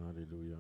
Alléluia.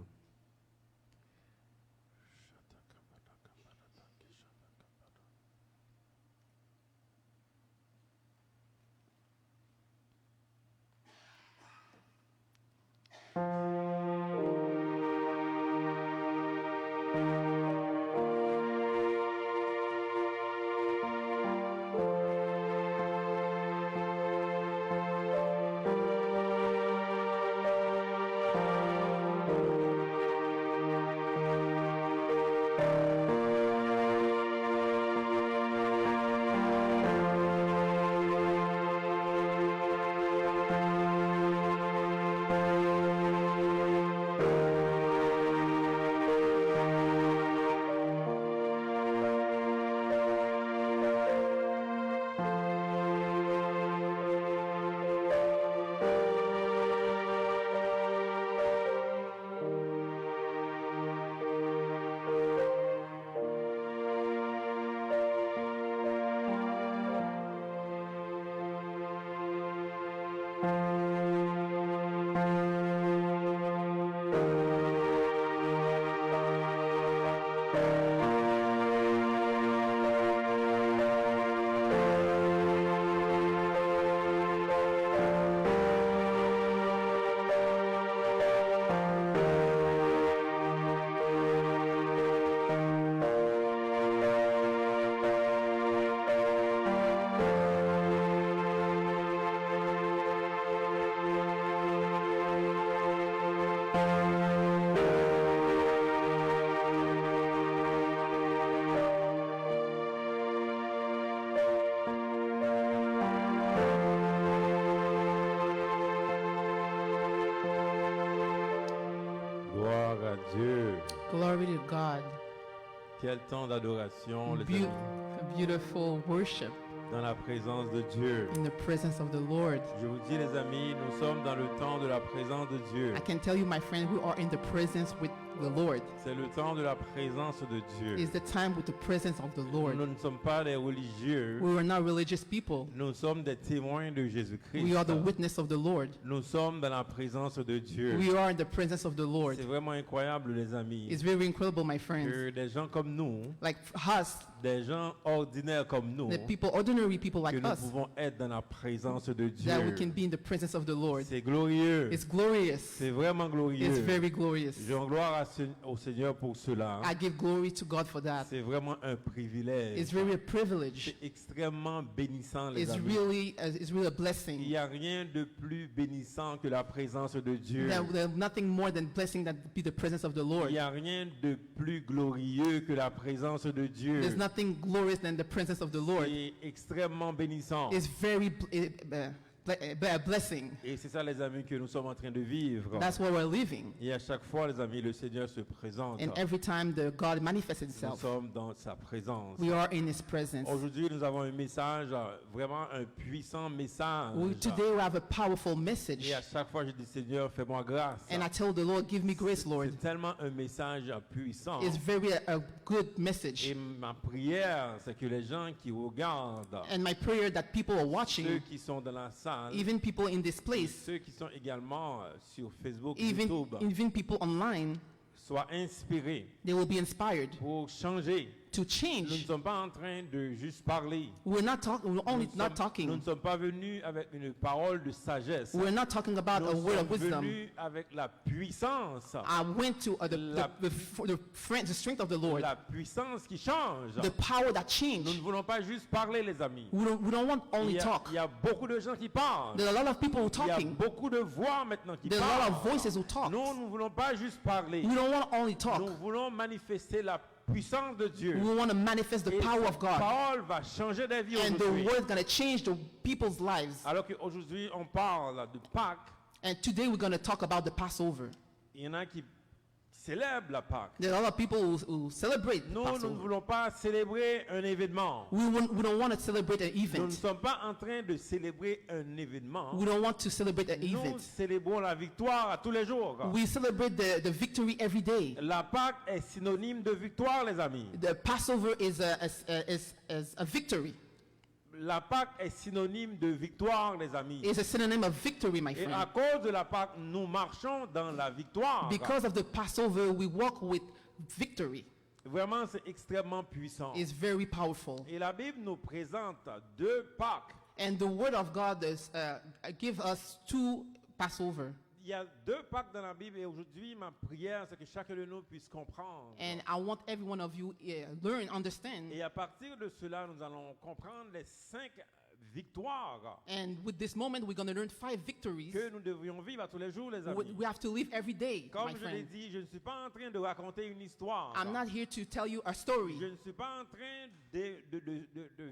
Gloire à Dieu. Glory to God. Quel temps d'adoration, les Beau- amis, beautiful worship dans la présence de Dieu. in the presence of the Lord. Je vous dis, les amis, nous sommes dans le temps de la présence de Dieu. I can tell you, my friend, we are in the presence with the Lord. C'est le temps de la présence de Dieu. It's the time with the presence of the Lord. Nous ne sommes pas des religieux. We are not religious people. Nous sommes des témoins de Jésus-Christ. We are the witness of the Lord. Nous sommes dans la présence de Dieu. We are in the presence of the Lord. C'est vraiment incroyable, les amis, It's very incredible, my friends. que des gens comme nous, Like us, des gens ordinaires comme nous, the people, ordinary people que like nous us, pouvons être dans la présence de that we Dieu. can be in the presence of the Lord. C'est glorieux. It's glorious. C'est vraiment It's glorieux. very glorious. Je rends gloire au Seigneur pour cela. I give glory to God for that. C'est vraiment un privilège. It's really a privilege. C'est extrêmement bénissant, les It's amis. really a Il blessing. n'y a rien de plus bénissant que la présence de Dieu. There's nothing more than blessing than be the presence of the Il Lord. n'y a rien de plus glorieux que la présence de Dieu. There's nothing glorious than the presence of the Lord. C'est extrêmement bénissant. It's very a blessing. Et c'est ça, les amis, que nous sommes en train de vivre. That's where we're living. Et à chaque fois, les amis, le Seigneur se présente. And every time the God manifests Nous Himself, sommes dans sa présence. we are in His presence. Aujourd'hui, nous avons un message, vraiment un puissant message. Today we have a powerful message. Et à chaque fois, je dis, Seigneur, fais-moi grâce. And I tell the Lord, give me grace, Lord. C'est tellement un message puissant. It's very a good message. Et ma prière, c'est que les gens qui regardent, And my prayer that people are ceux watching, qui sont dans la salle, even people in this place, ceux qui sont également sur Facebook, even YouTube, people online, soient inspirés they will be inspired pour changer. to Nous ne change. sommes pas en train de juste parler. We're only Nous not ne talking. sommes pas venus avec une parole de sagesse. We're not talking about a Nous word of sommes wisdom. venus avec la puissance. I went to the strength of the Lord, La puissance qui change. the power that Nous changed. ne voulons pas juste parler, les amis. We don't want only talk. Il y a beaucoup de gens qui parlent. There are a lot of people who Il y a talking. beaucoup de voix maintenant qui There are a lot of parlent. voices who talk. Nous ne voulons pas juste parler. We don't want only Nous talk. voulons manifester la puissance de Dieu. We want to manifest the Et power cette of God. parole va changer des vies And the aujourd'hui. word is going to change the people's lives. Alors qu'aujourd'hui, on parle de Pâques. And today we're going to talk about the Passover. Il y en a qui célèbrent la Pâques. There are a lot of people who celebrate Nous ne Passover. voulons pas célébrer un événement. We don't want to celebrate an Nous ne event. sommes pas en train de célébrer un événement. We don't want to celebrate an Nous event. célébrons la victoire à tous les jours. We celebrate the victory every day. La Pâques est synonyme de victoire, les amis. The Passover is a victory. la Pâque est synonyme de victoire, les amis. It's a synonym of victory, my Et à friend. cause de la Pâque, nous marchons dans la victoire. Because of the Passover, we walk with victory. Vraiment, c'est extrêmement puissant. It's very powerful. Et la Bible nous présente 2 Pâques. And the Word of God does, give us 2 Passover. Il y a 2 Pâques dans la Bible et aujourd'hui, ma prière, c'est que chacun de nous puisse comprendre. And I want every one of you learn, understand. Et à partir de cela, nous allons comprendre les 5 victoires And with this moment, we're going to learn 5 victories que nous devrions vivre à tous les jours, les amis. we have to live every day, Comme my je l'ai friend. dit, je ne suis pas en train de raconter une histoire. I'm not here to tell you a story. Je ne suis pas en train de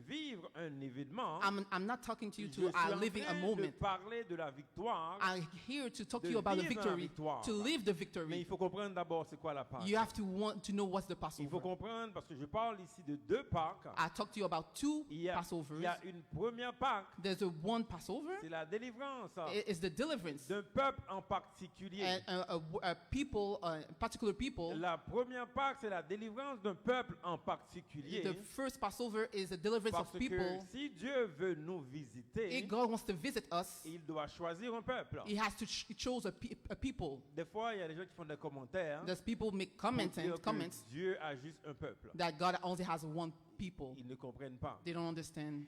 vivre un événement. I'm not talking to you Je suis to en living a train de moment. parler de la victoire. I'm here to talk to de you about the vivre la victory, victoire. to live the Mais il victory. faut comprendre d'abord c'est quoi la Pâque. You have to want to know what's the Il faut Passover. comprendre parce que je parle ici de 2 Pâques. I talked to you about 2 Il y a Passovers. une première Pâque, There's a one Passover. c'est la délivrance It's the deliverance. d'un peuple en particulier. And a people, particular people. La première Pâque, c'est la délivrance d'un peuple en particulier. The first Passover is the deliverance Parce of que people. si Dieu veut nous visiter, If God wants to visit us, il doit choisir un peuple. He has to chose a people. Des fois, il y a des gens qui font des commentaires There's people make pour comments dire and que comments Dieu a juste un peuple. that God only has one people. Ils ne comprennent pas. They don't understand.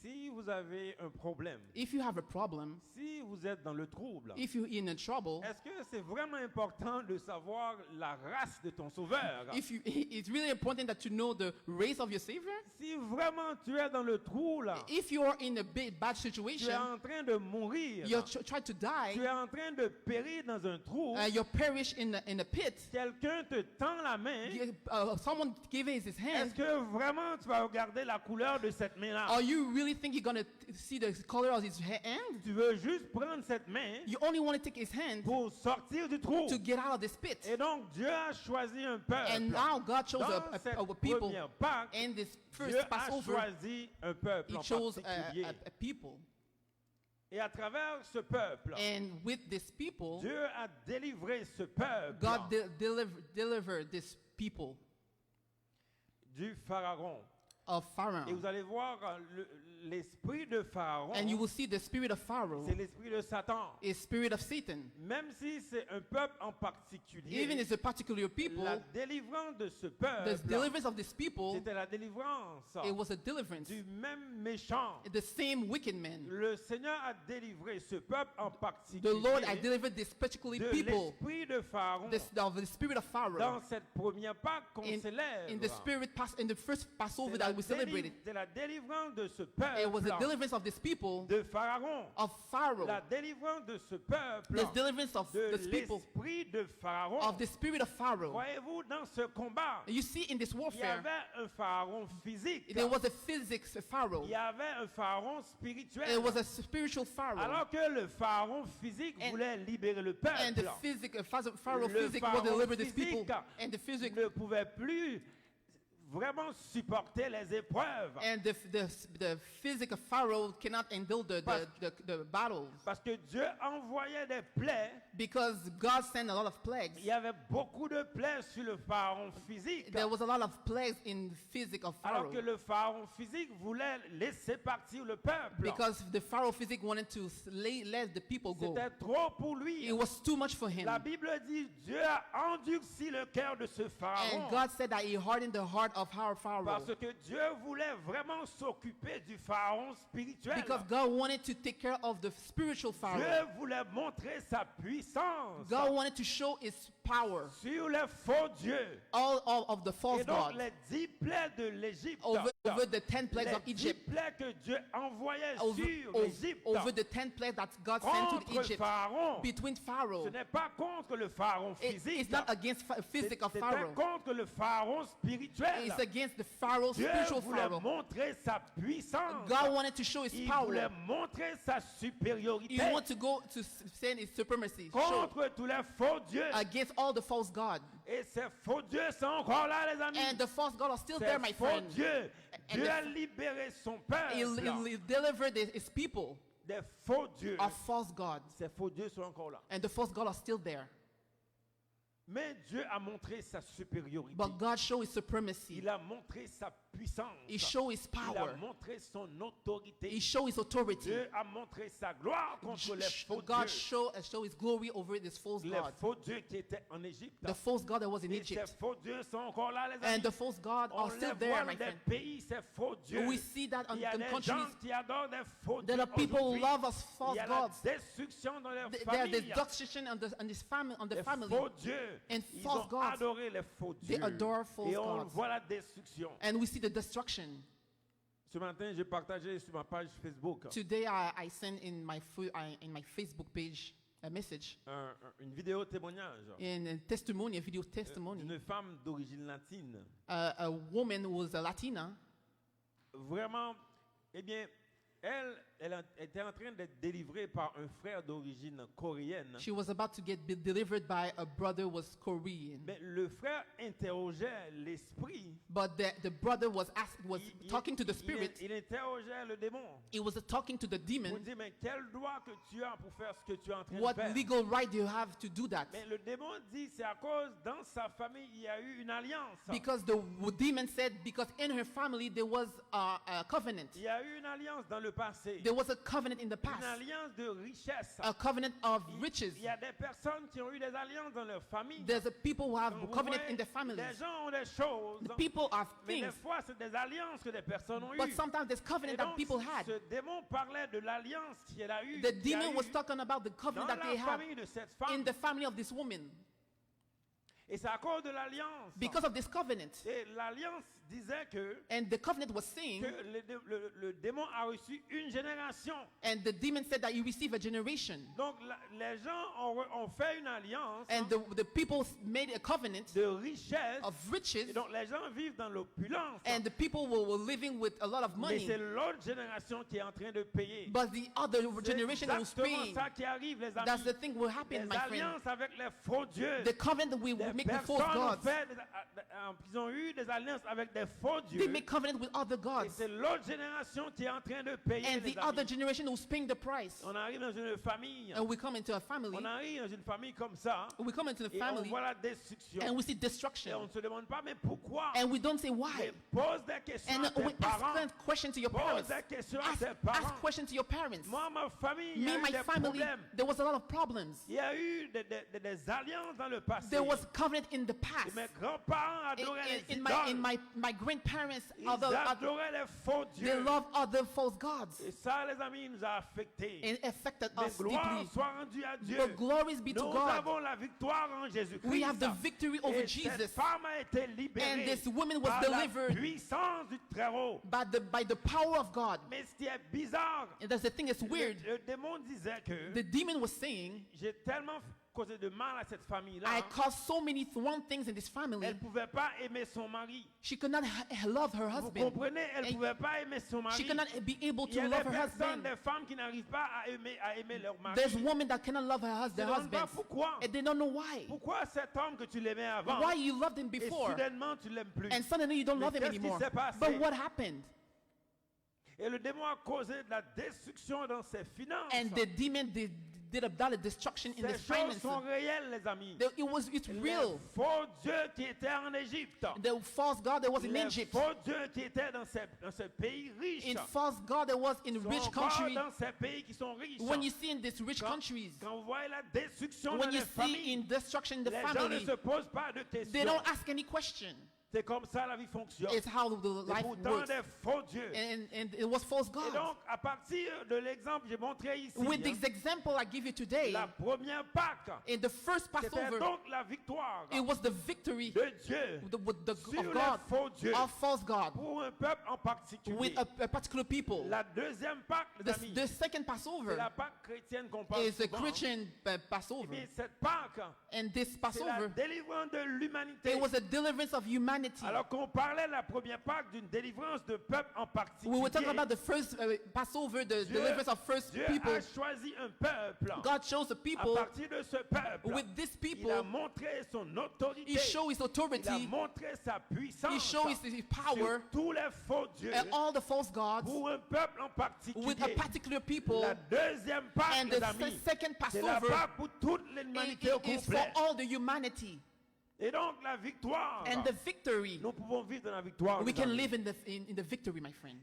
Si vous avez un problème, If you have a problem, si vous êtes dans le trouble, if you're in a trouble, est-ce que c'est vraiment important de savoir la race de ton sauveur? it's really important that you know the race of your Savior. Si vraiment tu es dans le trou là, If you're in a bad tu es situation, en train de mourir, you're trying to tu die, es en train de périr dans un trou, you're perish in a pit, quelqu'un te tend la main, someone gave his hand, est-ce que vraiment tu vas regarder la couleur de cette main-là? or you really think you're going to see the color of his hand? Tu veux juste prendre cette main You only want to take his hand pour sortir du trou. to get out of this pit. Et donc Dieu a choisi un peuple. And now God chose Dans cette a people, première Pâque, and this Dieu first a Passover, choisi un peuple He en chose particulier. a people. Et à travers ce peuple, And with this people, Dieu a délivré ce peuple God delivered this people du Pharaon. of Et Pharaoh. vous allez voir l'esprit de Pharaon, And you will see the spirit of Pharaoh c'est l'esprit de Satan. is spirit of Satan. Même si c'est un peuple en particulier, Even as a particular people, la délivrance de ce the peuple, deliverance of this people, c'était la délivrance it was a deliverance. du même méchant. The same wicked man. Le Seigneur a délivré ce peuple en particulier The Lord had delivered this particular de people, l'esprit de Pharaon. of the spirit of Pharaoh. Dans cette première Pâque qu'on célèbre, In the in the first Passover c'est that la we celebrated, c'est la délivrance de ce it was the peuple deliverance of this people, de Pharaon. of Pharaoh, La délivrance de ce peuple the deliverance of de this people, l'esprit de Pharaon. of the spirit of Pharaoh. Voyez-vous, dans ce combat, You see, in this il y warfare, avait un Pharaon physique. there was a physics Pharaoh. Il y avait un Pharaon spirituel. It was a spiritual Pharaoh. Alors que le Pharaon physique And- voulait libérer le And the peuple, Pharaoh Le physic was Pharaon deliver these people. physique And the physic ne pouvait plus vraiment supporter les épreuves. and the physic of Pharaoh cannot endure the battles. Parce que Dieu envoyait des plaies. Because God sent a lot of plagues. Il y avait beaucoup de plaies sur le Pharaon physique. There was a lot of plagues in the physic of Alors que Pharaoh. le Pharaon physique voulait laisser partir le peuple. Because the Pharaoh physic wanted to let the people go. C'était trop pour lui. It was too much for him. La Bible dit Dieu a endurci le cœur de ce And Pharaon. God said that he hardened the heart of our Pharaoh. Parce que Dieu voulait vraiment s'occuper du Pharaon spirituel. Because God wanted to take care of the spiritual Pharaoh. Dieu voulait montrer sa puissance God wanted to show his power. sur les faux dieux. All of the false Et donc gods. les 10 plaies de l'Égypte, Over the 10 plagues les of 10 Egypt. plaies que Dieu envoyait Over, sur over, l'Égypte, over the 10 plagues that God sent to contre Egypt. Pharaon. Between Pharaoh. Ce n'est pas contre le Pharaon physique. It's not against physic of C'était Pharaoh. contre le Pharaon spirituel. It's against the Pharaoh, Dieu spiritual voulait Pharaoh. montrer sa puissance. God wanted to show his Il power. voulait montrer sa supériorité He wanted to go to send his supremacy. Show contre tous les faux dieux. against all the false gods. Et ces faux dieux sont encore là, les amis. And the false gods are still there, my Ces faux friend. dieux. And Dieu the- a libéré son He peuple delivered his people des faux dieux. of false gods. Ces faux dieux sont encore là. And the false gods are still there. Mais Dieu a montré sa supériorité. But God showed his supremacy. Il a montré sa puissance. He showed his Il a power. montré son autorité. He showed his authority. Dieu a montré sa gloire contre les faux God dieux. showed his glory over this false Les god. faux dieux qui étaient en Égypte. The false god that was in Et ces Egypt. faux dieux sont encore là, les And amis. the false god On are les still voit there, dans my des friend. pays, ces faux dieux. We see that Il y a in des gens countries. qui adorent des faux There dieux are people who aujourd'hui. love us Il false y a gods. la destruction dans les There's familles. destruction on the Les family. faux dieux, And ils false ont gods. adoré les faux They dieux. adore false Et on gods. voit la destruction. And we see the destruction. Ce matin, j'ai partagé sur ma page Facebook Today I sent in my Facebook page a message une vidéo témoignage in a testimony, a video testimony. d'une femme d'origine latine. A woman who was a Latina. Vraiment, eh bien, elle était en train d'être délivrée par un frère d'origine coréenne. She was about to get delivered by a brother who was Korean. Mais le frère interrogeait l'esprit. But the brother was talking to the spirit. Il interrogeait le démon. He was talking to the Pour demon. dire, mais quel droit que tu as pour faire ce que tu es en train What de faire? legal right do you have to do that? Mais le démon dit, c'est à cause dans sa famille, il y a eu une alliance. Because the demon said, because in her family there was a covenant. Il y a eu une alliance dans le passé. There was a covenant in the Une past. alliance de richesse. A covenant of riches. Il y a des personnes qui ont eu des alliances dans leur famille. There's a people who have Vous covenant voyez, in their families. les gens ont des choses. The people have Mais des things. fois, c'est des alliances que des personnes ont But eues. sometimes there's Et covenant that donc, people had. ce démon parlait de l'alliance qu'elle a eue. The qu'il y a demon eu was talking about the dans covenant that they la have famille de cette femme. in the family of this woman. Et c'est à cause de l'alliance. Because of this covenant. Et l'alliance disait que And the covenant was saying, le démon a reçu une génération. and the demon said that you receive a generation. Donc les gens ont fait une alliance And the people made a covenant de richesse. of riches. Et donc les gens vivent dans l'opulence. And the people were living with a lot of Mais money. c'est l'autre génération qui est en train de payer. But the other C'est generation was exactement paying. ça qui arrive, les That's amis. the thing will happen, Les my friend. alliances avec les faux dieux. The covenant that we Les make with false personnes ont gods. fait ils ont eu des alliances avec des faux They dieux. make covenant with other Et gods. c'est l'autre génération qui est en train de payer. And les the other amis. generation who's paying the price. On arrive dans une famille. And we come into a family. On arrive dans une famille comme ça. We come into the Et on family voit la destruction. and we see Et destruction. on ne se demande pas, mais pourquoi? And we don't say Et why. pose des questions And à tes we parents. ask questions to your Pose parents. des questions à Ask tes parents. questions to your parents. Moi, ma famille, il y a Me, eu my des family, problèmes. there was a lot of problems. Il y a eu des alliances dans le passé. There was covenant in the Et past. mes grands-parents adoraient les In idoles. my grandparents, Ils other, adoraient les faux they dieux. love other false gods. Et ça, les amis, nous a affectés. And affected Mais us gloire deeply. soit rendue à Dieu. But glories be to Nous God. avons la victoire en Jésus-Christ. We have the victory over Et cette Jesus. femme a été libérée And this woman was par delivered la puissance du Très-Haut. by the power of God. Mais ce qui est bizarre, And that's the thing that's weird. le démon disait que The demon was saying, j'ai tellement causé de mal à cette famille-là. I caused so many wrong things in this family. Elle ne pouvait pas aimer son mari. She could not love her Vous husband. comprenez? Elle ne And pouvait pas aimer son mari. she could not be able Il y a to des love her personnes, husband. des femmes qui n'arrivent pas à aimer leur mari. There's women that cannot love their Ils ne demandent pas husbands. pourquoi. And they don't know why. Pourquoi cet homme que tu l'aimais avant Why you loved him et before. soudainement tu l'aimes plus? And suddenly you don't Mais love him qu'est-ce qui anymore. s'est passé? But what happened? Et le démon a causé de la destruction dans ses finances. And the demon did a destruction in Ces his choses finances. sont réelles, les amis. It's Les real. faux dieux qui étaient en Égypte. The false god that was in Les Egypt. faux dieux qui étaient dans ces pays riches. In false god that was in sont rich encore country. dans ces pays qui sont riches. When you see in these rich Quand- countries, Quand vous voyez la destruction when dans you les see familles, in destruction in the les gens ne family, se posent pas de they questions. don't ask any question. C'est comme ça la vie fonctionne. It's how the Et life pourtant works. des faux dieux. And it was false Et gods. donc, à partir de l'exemple que j'ai montré ici, With this example I give you today, la première Pâque, in the first c'était Passover, donc la victoire it was the victory de Dieu of sur les God, faux dieux of false God, pour un peuple en particulier. with a particular people. La deuxième Pâque, les amis, The second c'est Passover la Pâque chrétienne qu'on parle is a souvent. Christian Eh Passover. bien, cette Pâque, And this c'est la Passover, délivrance de l'humanité. it was a deliverance of humanity. Alors qu'on parlait la première Pâque d'une délivrance de peuple en particulier. We were talking about the first Passover, the Dieu, deliverance of first Dieu people. a choisi un peuple. God chose a À people. partir de ce peuple, With this il a people, montré son autorité. He showed His Il a authority. montré sa He puissance showed His power. sur tous les faux dieux And all the false gods pour un peuple en particulier. with a particular people. La deuxième Pâque, And les the amis, second c'est la Passover Pâque pour toute l'humanité au is for complet. all the humanity. Et donc la victoire, And the victory, nous pouvons vivre dans la victoire. we mes can amis. live in the victory, my friend.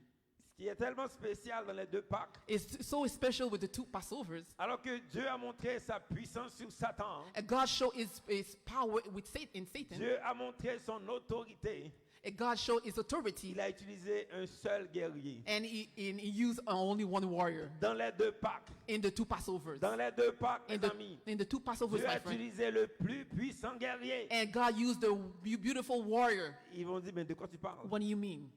Ce qui est tellement spécial dans les deux Pâques, It's so special with the two Passovers. alors que Dieu a montré sa puissance sur Satan, And God showed his power with Satan. Dieu a montré son autorité, And God showed his authority. il a utilisé un seul guerrier. And he used only one warrior Dans les deux Pâques, in the two Passovers. dans les deux Pâques, In mes amis, the two Passovers, Dieu a my friend. utilisé le plus puissant guerrier. And God used the beautiful warrior. Ils vont dire, mais de quoi tu parles? What do you mean?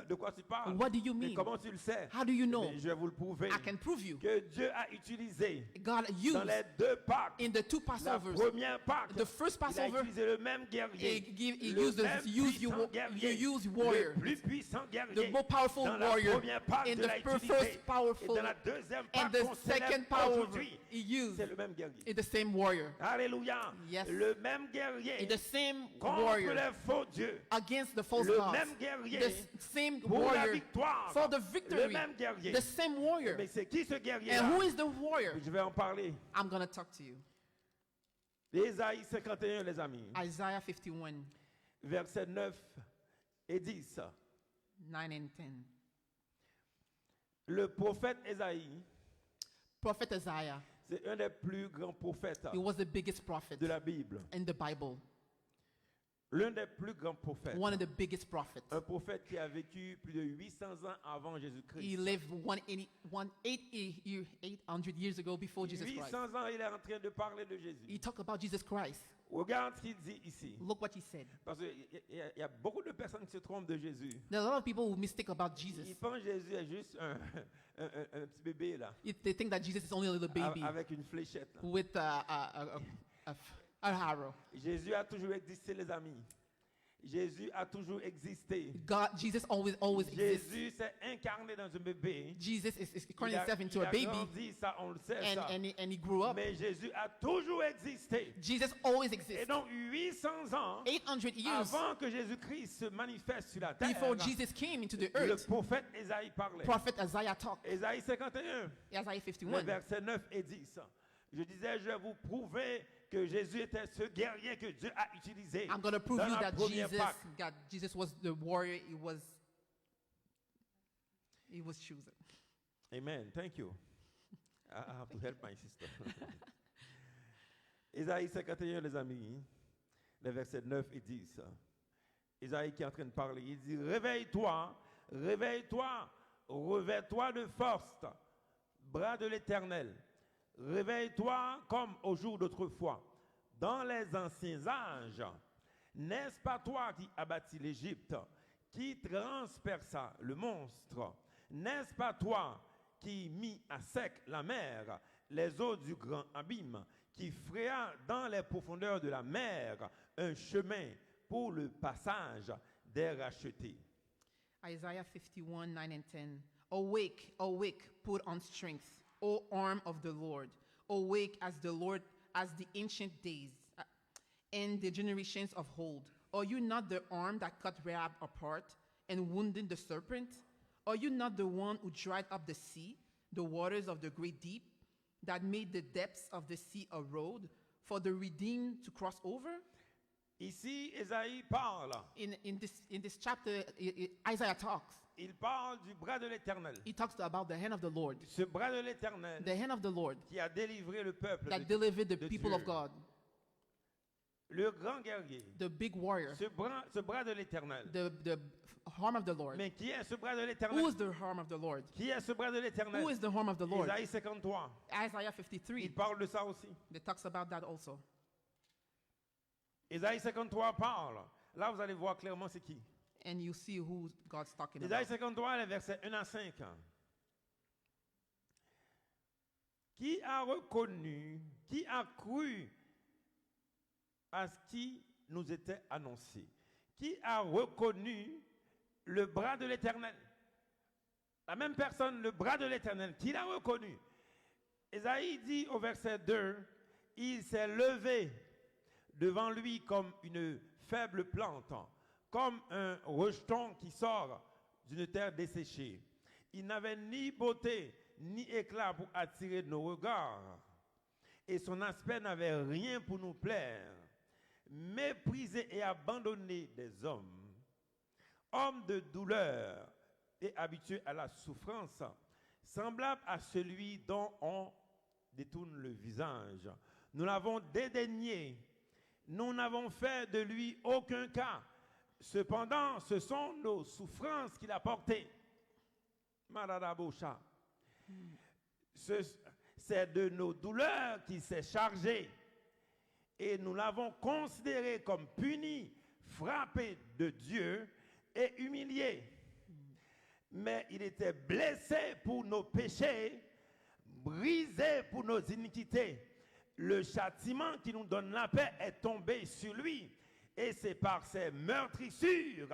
De quoi tu parles? What do you Mais mean? comment tu le sais? How do you know? Mais je vais vous le prouver. I can prove you. Que Dieu a utilisé God dans used les deux Pâques, in the two la Passovers. première Pâques, The first il a Passover, utilisé le même guerrier, he le used même you puissant guerrier, use warrior. le plus puissant guerrier. The more powerful Dans la warrior. première Pâques, In Dieu the l'a utilisé. first Et powerful. dans la deuxième And Pâques the qu'on célèbre second power aujourd'hui, he used c'est le même guerrier. is the same warrior. Alléluia. Yes. Le même guerrier In the same contre warrior les faux dieux. against the false Le gods. même guerrier The same pour la warrior victoire. for the Le victory. même guerrier. The same warrior. Mais c'est qui ce guerrier And who is the warrior? Je vais en parler. I'm going to talk to you. Ésaïe 51, les amis. Isaiah 51, Versets 9 et 10. 9 and 10. Le prophète Ésaïe, Prophet Isaiah, c'est un des plus grands prophètes he was the biggest prophet de la Bible. in the Bible. L'un des plus grands prophètes. One of the biggest prophets. Un prophète qui a vécu plus de 800 ans avant He Jésus-Christ. lived 800 years ago before Jesus Christ. 800 ans, il est en train de parler de Jésus. He talked about Jesus Christ. Regarde ce qu'il dit ici. Look what he said. Parce qu'il y a beaucoup de personnes qui se trompent de Jésus. There are a lot of people who mistake about Jesus. Ils pensent que Jésus est juste un petit bébé là, They think that Jesus is only a little baby avec une fléchette. Là. with a arrow. Jésus a toujours existé, les amis. Jésus a toujours existé. Jesus always exists. Jésus s'est incarné dans un bébé. Jesus is turning Il a, himself into il a a baby, grandi, ça, on le sait, ça. and he grew up. Mais Jésus a toujours existé. Jesus always Et exists. donc, 800 ans 800 years avant que Jésus-Christ se manifeste sur la terre, before Jesus came into the le earth, prophète Ésaïe parlait. Prophet Isaiah talked. Ésaïe 51, Isaiah les 51. versets 9 et 10. Je disais, je vais vous prouver que Jésus était ce guerrier que Dieu a utilisé I'm going to prove dans you la that première Pâques. Jesus was the warrior he was chosen. Amen. Thank you. I have to help my sister. Ésaïe 51, les amis, les versets 9 et 10. Ésaïe qui est en train de parler, il dit, réveille-toi, réveille-toi, revêt-toi de force, bras de l'Éternel. Réveille-toi comme au jour d'autrefois, dans les anciens âges. N'est-ce pas toi qui abattis l'Égypte, qui transperça le monstre? N'est-ce pas toi qui mis à sec la mer, les eaux du grand abîme, qui fraya dans les profondeurs de la mer un chemin pour le passage des rachetés? Isaiah 51, 9 and 10. Awake, awake, put on strength, O arm of the Lord. Awake as the ancient days, and the generations of old. Are you not the arm that cut Rahab apart and wounded the serpent? Are you not the one who dried up the sea, the waters of the great deep, that made the depths of the sea a road for the redeemed to cross over? Ici, Ésaïe parle. In this chapter, Isaiah talks. Il parle du bras de l'Éternel. He talks about the hand of the Lord. Ce bras de l'Éternel The hand of the Lord qui a délivré le peuple that de, delivered the de people Dieu. of God, Le grand guerrier. the big warrior, Ce bras de l'Éternel. the arm of the Lord. Mais qui est ce bras de Who l'Éternel? is the arm of the Lord? Qui est ce bras de l'Éternel? Who is the arm of the Lord? Isaïe 53. Isaiah Il 53, parle de ça aussi. that talks about that also. Isaïe 53 parle. Là, vous allez voir clairement c'est qui. And you see who God's talking Isaïe about. 53, les versets 1 à 5. Qui a reconnu, qui a cru à ce qui nous était annoncé? Qui a reconnu le bras de l'Éternel? La même personne, le bras de l'Éternel, qui l'a reconnu? Isaïe dit au verset 2, il s'est levé devant lui comme une faible plante, comme un rejeton qui sort d'une terre desséchée. Il n'avait ni beauté ni éclat pour attirer nos regards, et son aspect n'avait rien pour nous plaire. méprisé et abandonné des hommes, homme de douleur et habitué à la souffrance, semblable à celui dont on détourne le visage. Nous l'avons dédaigné, nous n'avons fait de lui aucun cas. Cependant, ce sont nos souffrances qu'il a portées. Maradabosha. C'est de nos douleurs qu'il s'est chargé. Et nous l'avons considéré comme puni, frappé de Dieu et humilié. Mais il était blessé pour nos péchés, brisé pour nos iniquités. Le châtiment qui nous donne la paix est tombé sur lui. Et c'est par ses meurtrissures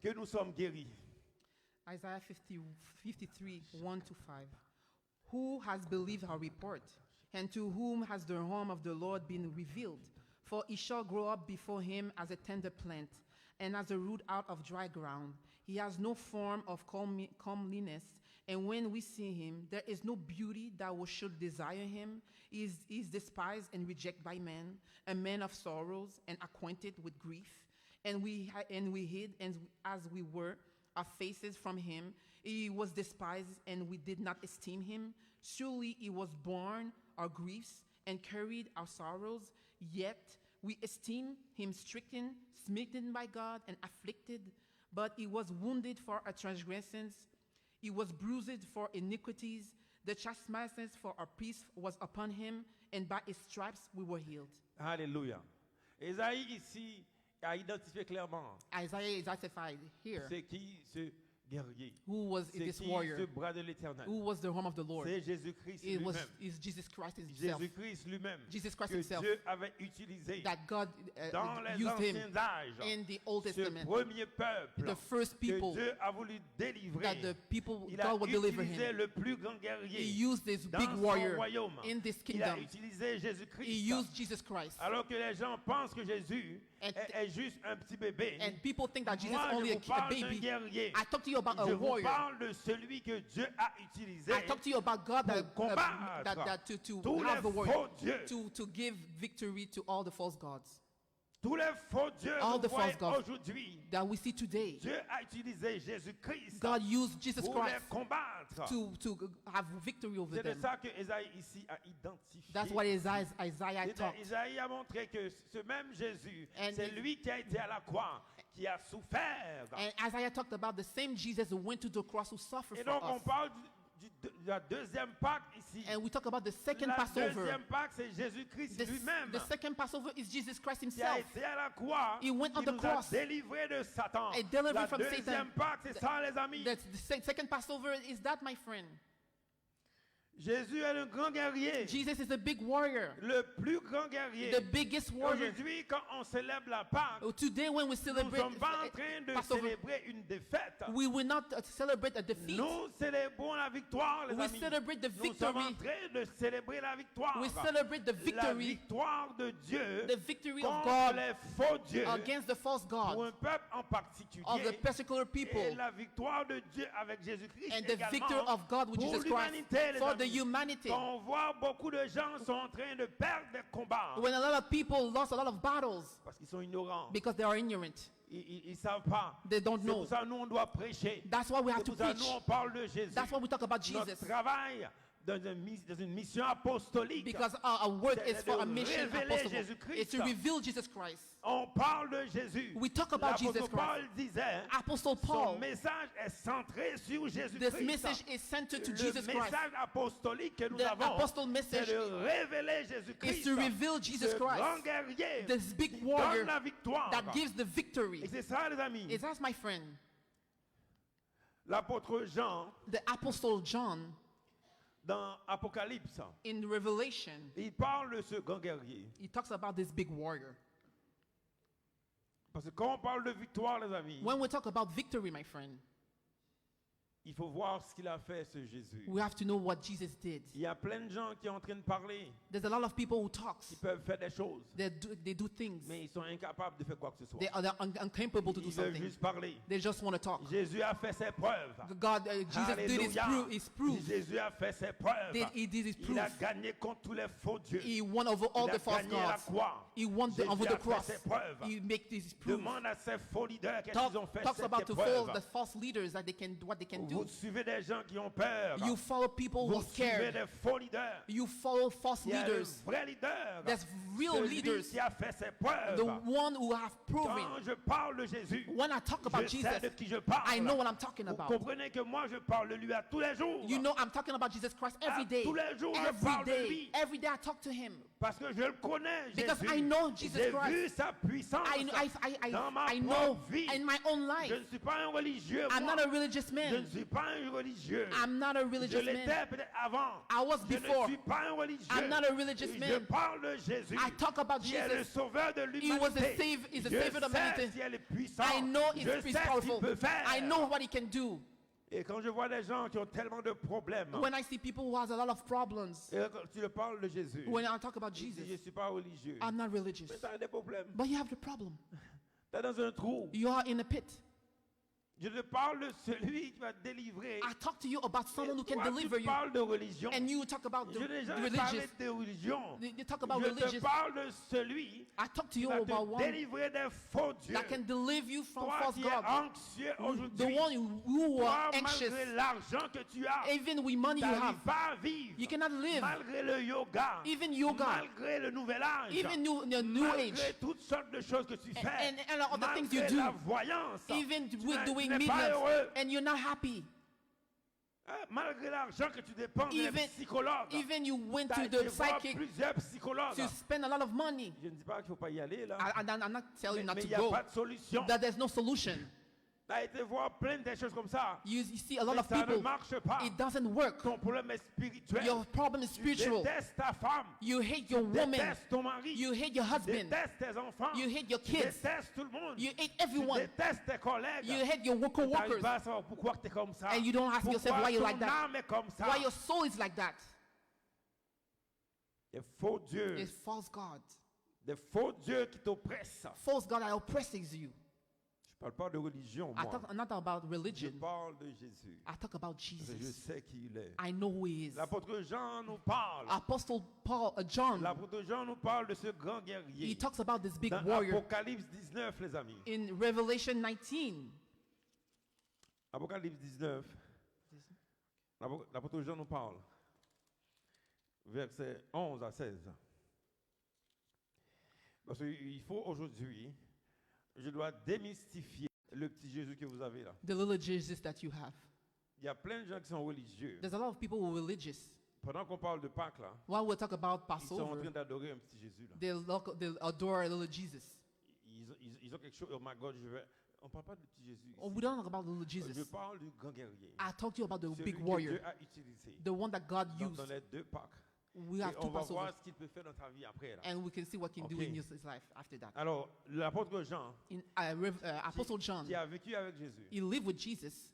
que nous sommes guéris. Isaiah 53, 1 to 5. Who has believed our report? And to whom has the arm of the Lord been revealed? For he shall grow up before him as a tender plant, and as a root out of dry ground. He has no form of comeliness, and when we see him, there is no beauty that we should desire him. He is despised and rejected by men, a man of sorrows and acquainted with grief. And we hid as we were our faces from him. He was despised, and we did not esteem him. Surely he was borne our griefs and carried our sorrows. Yet we esteem him stricken, smitten by God, and afflicted. But he was wounded for our transgressions. He was bruised for iniquities. The chastisement for our peace was upon him, and by his stripes we were healed. Alléluia. Isaïe ici a identifié clairement Isaiah identified here c'est qui ce guerrier. who was C'est this qui warrior, ce bras de l'Éternel. who was the arm of the Lord. C'est Jésus-Christ It was lui-même. is Jesus Christ himself, Jésus-Christ lui-même Jesus Christ que himself, Dieu avait utilisé that God dans les used him anciens âges. in the Old Ce Testament. premier peuple The first people que Dieu a voulu délivrer. that the people Il a God would deliver utilisé him. le plus grand guerrier He used this dans big son warrior royaume. in this Il a kingdom. utilisé He Jésus-Christ. used Jesus Christ. Alors que les gens pensent que Jésus And- est juste un petit bébé. And people think that Jesus Moi, is only je a, vous parle d'un baby. guerrier. I talk to you about Je a vous warrior. parle de celui que Dieu a utilisé I talk to you about God that, pour combattre to tous have the les warrior, faux dieux. to give victory to all the false gods Tous les faux dieux All que the vous false voyez gods. aujourd'hui. that we see today. Dieu a utilisé Jésus-Christ God used Jesus pour les Christ combattre. to have victory over C'est de them. ça que Ésaïe ici a identifié. That's what Isaiah Et taught. Isaïe a montré que ce même Jésus, And c'est it- lui qui a été à la croix, qui a souffert. And Isaiah talked about the same Jesus who went to the cross who suffered Et for donc on us. parle de la deuxième Pâque ici. And we talk about the second La Passover. deuxième Pâque, c'est Jésus-Christ lui-même The second Passover is Jesus Christ qui a himself. été à la croix, He went on qui the nous cross. a délivrés de Satan. And delivered La from deuxième Satan. Pâque, c'est ça les amis. The second Passover is that, my friend. Jésus est le grand guerrier, Jesus is a big warrior, le plus grand guerrier. the biggest warrior. Aujourd'hui, quand on célèbre la Pâque, Today, when we nous ne celebrate sommes pas en train de Passover, célébrer une défaite. we will not celebrate a defeat. Nous célébrons la victoire, les We amis. celebrate the Nous sommes en victory. train de célébrer la victoire. We celebrate the La victory, victoire de Dieu the victory of contre God les faux dieux against the false pour gods un peuple en of the particulier. particular people, Et la victoire de Dieu avec Jésus-Christ and the également victory of God with pour Jesus Christ l'humanité, les for the amis. humanity. Quand on voit beaucoup de gens sont en train de perdre des combats When a lot of people lost a lot of battles parce qu'ils sont ignorants. because they are ignorant, Ils ne savent pas. they don't C'est know. pour ça que nous, on doit prêcher. That's why we have C'est to pour ça que preach. nous, on parle de Jésus. That's why we talk about Notre Jesus. travail dans une mission apostolique. Because our work C'est is for de a mission révéler apostle. Jésus-Christ. It's to reveal Jesus Christ. On parle de Jésus. We talk about Jesus L'apôtre Paul Christ. disait, Apostle son Paul, message est centré sur this Jésus-Christ. message is centered to Le Jesus Christ. message apostolique que nous The avons, apostle c'est message de révéler is Jésus-Christ. to reveal Jesus Ce Christ, grand guerrier this big qui warrior donne la victoire. that gives the victory. Et c'est ça, les amis. Is that, my friend? L'apôtre Jean, The apostle John dans Apocalypse, in Revelation, il parle de ce grand guerrier. he talks about this big warrior. Parce que quand on parle de victoire, les amis, When we talk about victory, my friend, Il faut voir ce qu'il a fait, ce Jésus. We have to know what Jesus did. Il y a plein de gens qui sont en train de parler, There's a lot of people who talk. qui peuvent faire des choses, They do things. mais ils sont incapables de faire quoi que ce soit. They're incapable to do Ils veulent something. juste parler. They just want to talk. Jésus a fait ses preuves. Jesus did his proof. Jésus a fait ses preuves. He did his Il a proof. gagné contre tous les faux dieux. He won over all Il the a false gagné la gods. croix. He won Jésus over a the fait cross. ses preuves. He makes his proof. Demande à ces faux leaders qu'est-ce qu'ils ont fait Talks cette about to épreuve. the false leaders that what they can Vous do. suivez des gens qui ont peur. You follow people who Vous are suivez scared. des faux leaders. You follow false Il y a le leaders. vrai leader. There's real Celui leaders. qui a fait ses preuves. The one who have proven. Quand je parle de Jésus, When I talk about je sais de Jesus, qui je parle. I know what I'm talking Vous about. comprenez que moi je parle de lui à tous les jours. You know I'm talking about Jesus Christ every day. tous les jours, je Every parle de day. lui. Every day I talk to him. Parce que je le connais, Because Jésus. I know Jesus J'ai Christ. vu sa puissance dans ma I know propre vie. in my own life. Je ne suis pas un religieux. I'm moi. not a religious Je ne man. suis pas un religieux. I'm not a Je religious man. l'étais peut-être avant. I was Je before. ne suis pas un religieux. I'm not a religious Je man. parle de Jésus. I talk about qui est le Jesus. sauveur de He was l'humanité. he's the Je savior of sais humanity. si elle est puissant. I know Je he's sais ce powerful. qu'il peut faire. I know what he can do. Et quand je vois des gens qui ont tellement de problèmes, When I see people who has a lot of problems, et quand tu leur parles de Jésus, when I talk about ils disent, je ne Jesus, suis pas religieux. I'm not religious. Mais tu as des problèmes. But you have the problem. Tu es dans un trou. You are in a pit. Je te parle de celui qui va te délivrer. I talk to you about someone who can Toi, deliver tu you. parles de religion. And you talk about Je n'ai the jamais parlé religious. de religion. You talk about Je te religious. parle de celui I talk to qui you va about te one délivrer des faux dieux. that can deliver you from Toi false qui es gods. anxieux The aujourd'hui, one who toi, are anxious, malgré l'argent que tu as, even with money tu you n'arrives have, pas à vivre. you cannot live. Malgré le yoga, Even yoga, malgré le nouvel âge, even the new malgré age, toutes sortes de choses que tu fais, and all the things you malgré do, la voyance, even tu with n'es- doing tu n'es pas mediums, heureux. and you're not happy. Malgré l'argent que tu dépenses dans les Even, psychologues, even you went tu as to été the voir psychic plusieurs psychologues. to spend a lot of money. Je ne dis pas qu'il ne faut pas y aller là, I'm not telling you not mais to il n'y a go, pas de solution. that there's no solution. Tu as été voir plein de choses comme ça. You see a lot Mais of ça ne people, marche pas. it doesn't work. Ton problème est spirituel. Your problem is Tu spiritual. détestes ta femme. You hate your Tu woman. détestes ton mari. You hate your Tu husband. détestes tes enfants. You hate your Tu kids. détestes tout le monde. You hate Tu everyone. détestes tes collègues. You hate your Tu n'arrives co-workers. pas à savoir pourquoi tu es comme ça. And you don't ask yourself Pourquoi why you're like ton that. âme est comme ça. Why your soul is like that. Des faux dieux. It's false gods. Des faux dieux qui t'oppressent. False God that oppresses you. Je ne parle pas de religion, moi. I'm not about Je religion. parle de Jésus. I talk about Parce que je Jesus. sais qui il est. I know who he is. L'apôtre Jean nous parle. Apostle John, L'apôtre Jean nous parle de ce grand guerrier. he talks about this big Dans warrior Apocalypse 19, les amis. in Revelation 19. Apocalypse 19. L'apôtre Jean nous parle. Versets 11 à 16. Parce qu'il faut aujourd'hui, je dois démystifier le petit Jésus que vous avez là. The little Jesus that you have. Il y a plein de gens qui sont religieux. There's a lot of people who are religious. Pendant qu'on parle de Pâques là, While we talk about ils sont en Passover, train d'adorer un petit Jésus là. they adore a little Jesus. Ils ont quelque chose, oh my God, on ne parle pas de petit Jésus. Oh, ici. we don't talk about little Je Jesus. parle du grand guerrier. I talk to you about the Celui big que warrior, Dieu a utilisé the one that God dans used. les deux Pâques. We Et have two on va voir Passovers, ce qu'il peut faire dans ta vie après là. and we can see what he can do Okay. in his life after that. Alors, l'apôtre Jean, In Apostle John, qui a vécu avec Jésus, he lived with Jesus.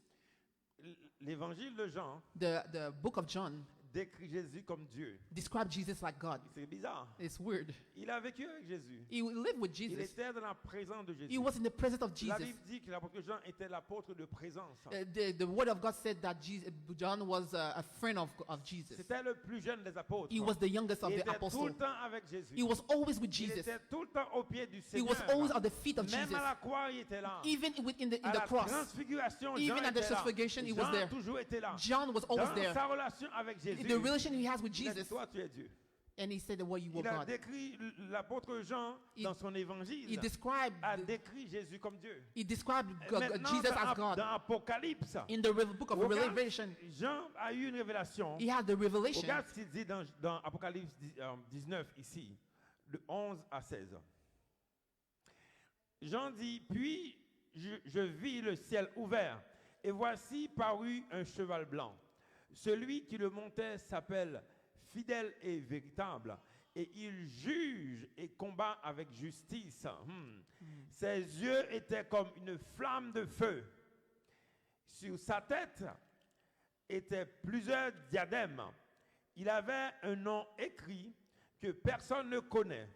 l'évangile de Jean The book of John décrit Jésus comme Dieu. describes Jesus like God. C'est bizarre. It's weird. Il a vécu avec Jésus. He lived with Il Jesus. était dans la présence de Jésus. He was in the presence of La Jesus. Bible dit que l'apôtre Jean était l'apôtre de présence. The word of God said that John was a friend of Jesus. C'était le plus jeune des apôtres. He was the youngest of Il the était tout apostles. le temps avec Jésus. He was always with Il Jesus. était tout le temps au pied du He Seigneur. was always at the feet of Même Jesus. à la croix, il était là. Even in À the la cross, transfiguration, even Jean at the était là. transfiguration, he was Jean there. a toujours été là. John was always Dans there. sa relation avec Jésus, The relation he has with il a dit, Jesus, toi, tu es Dieu. and he said, well, you were Il a God. décrit, l'apôtre Jean, He- dans son évangile, He described a décrit Jésus comme Dieu. Jesus as God. Dans Apocalypse, In the book of regarde, Revelation, Jean a eu une révélation. he had the revelation. Regarde ce qu'il dit dans Apocalypse 19 ici, de 11 à 16. Jean dit, puis je vis le ciel ouvert, et voici parut un cheval blanc. Celui qui le montait s'appelle Fidèle et Véritable, et il juge et combat avec justice. Ses yeux étaient comme une flamme de feu. Sur sa tête, étaient plusieurs diadèmes. Il avait un nom écrit que personne ne connaît,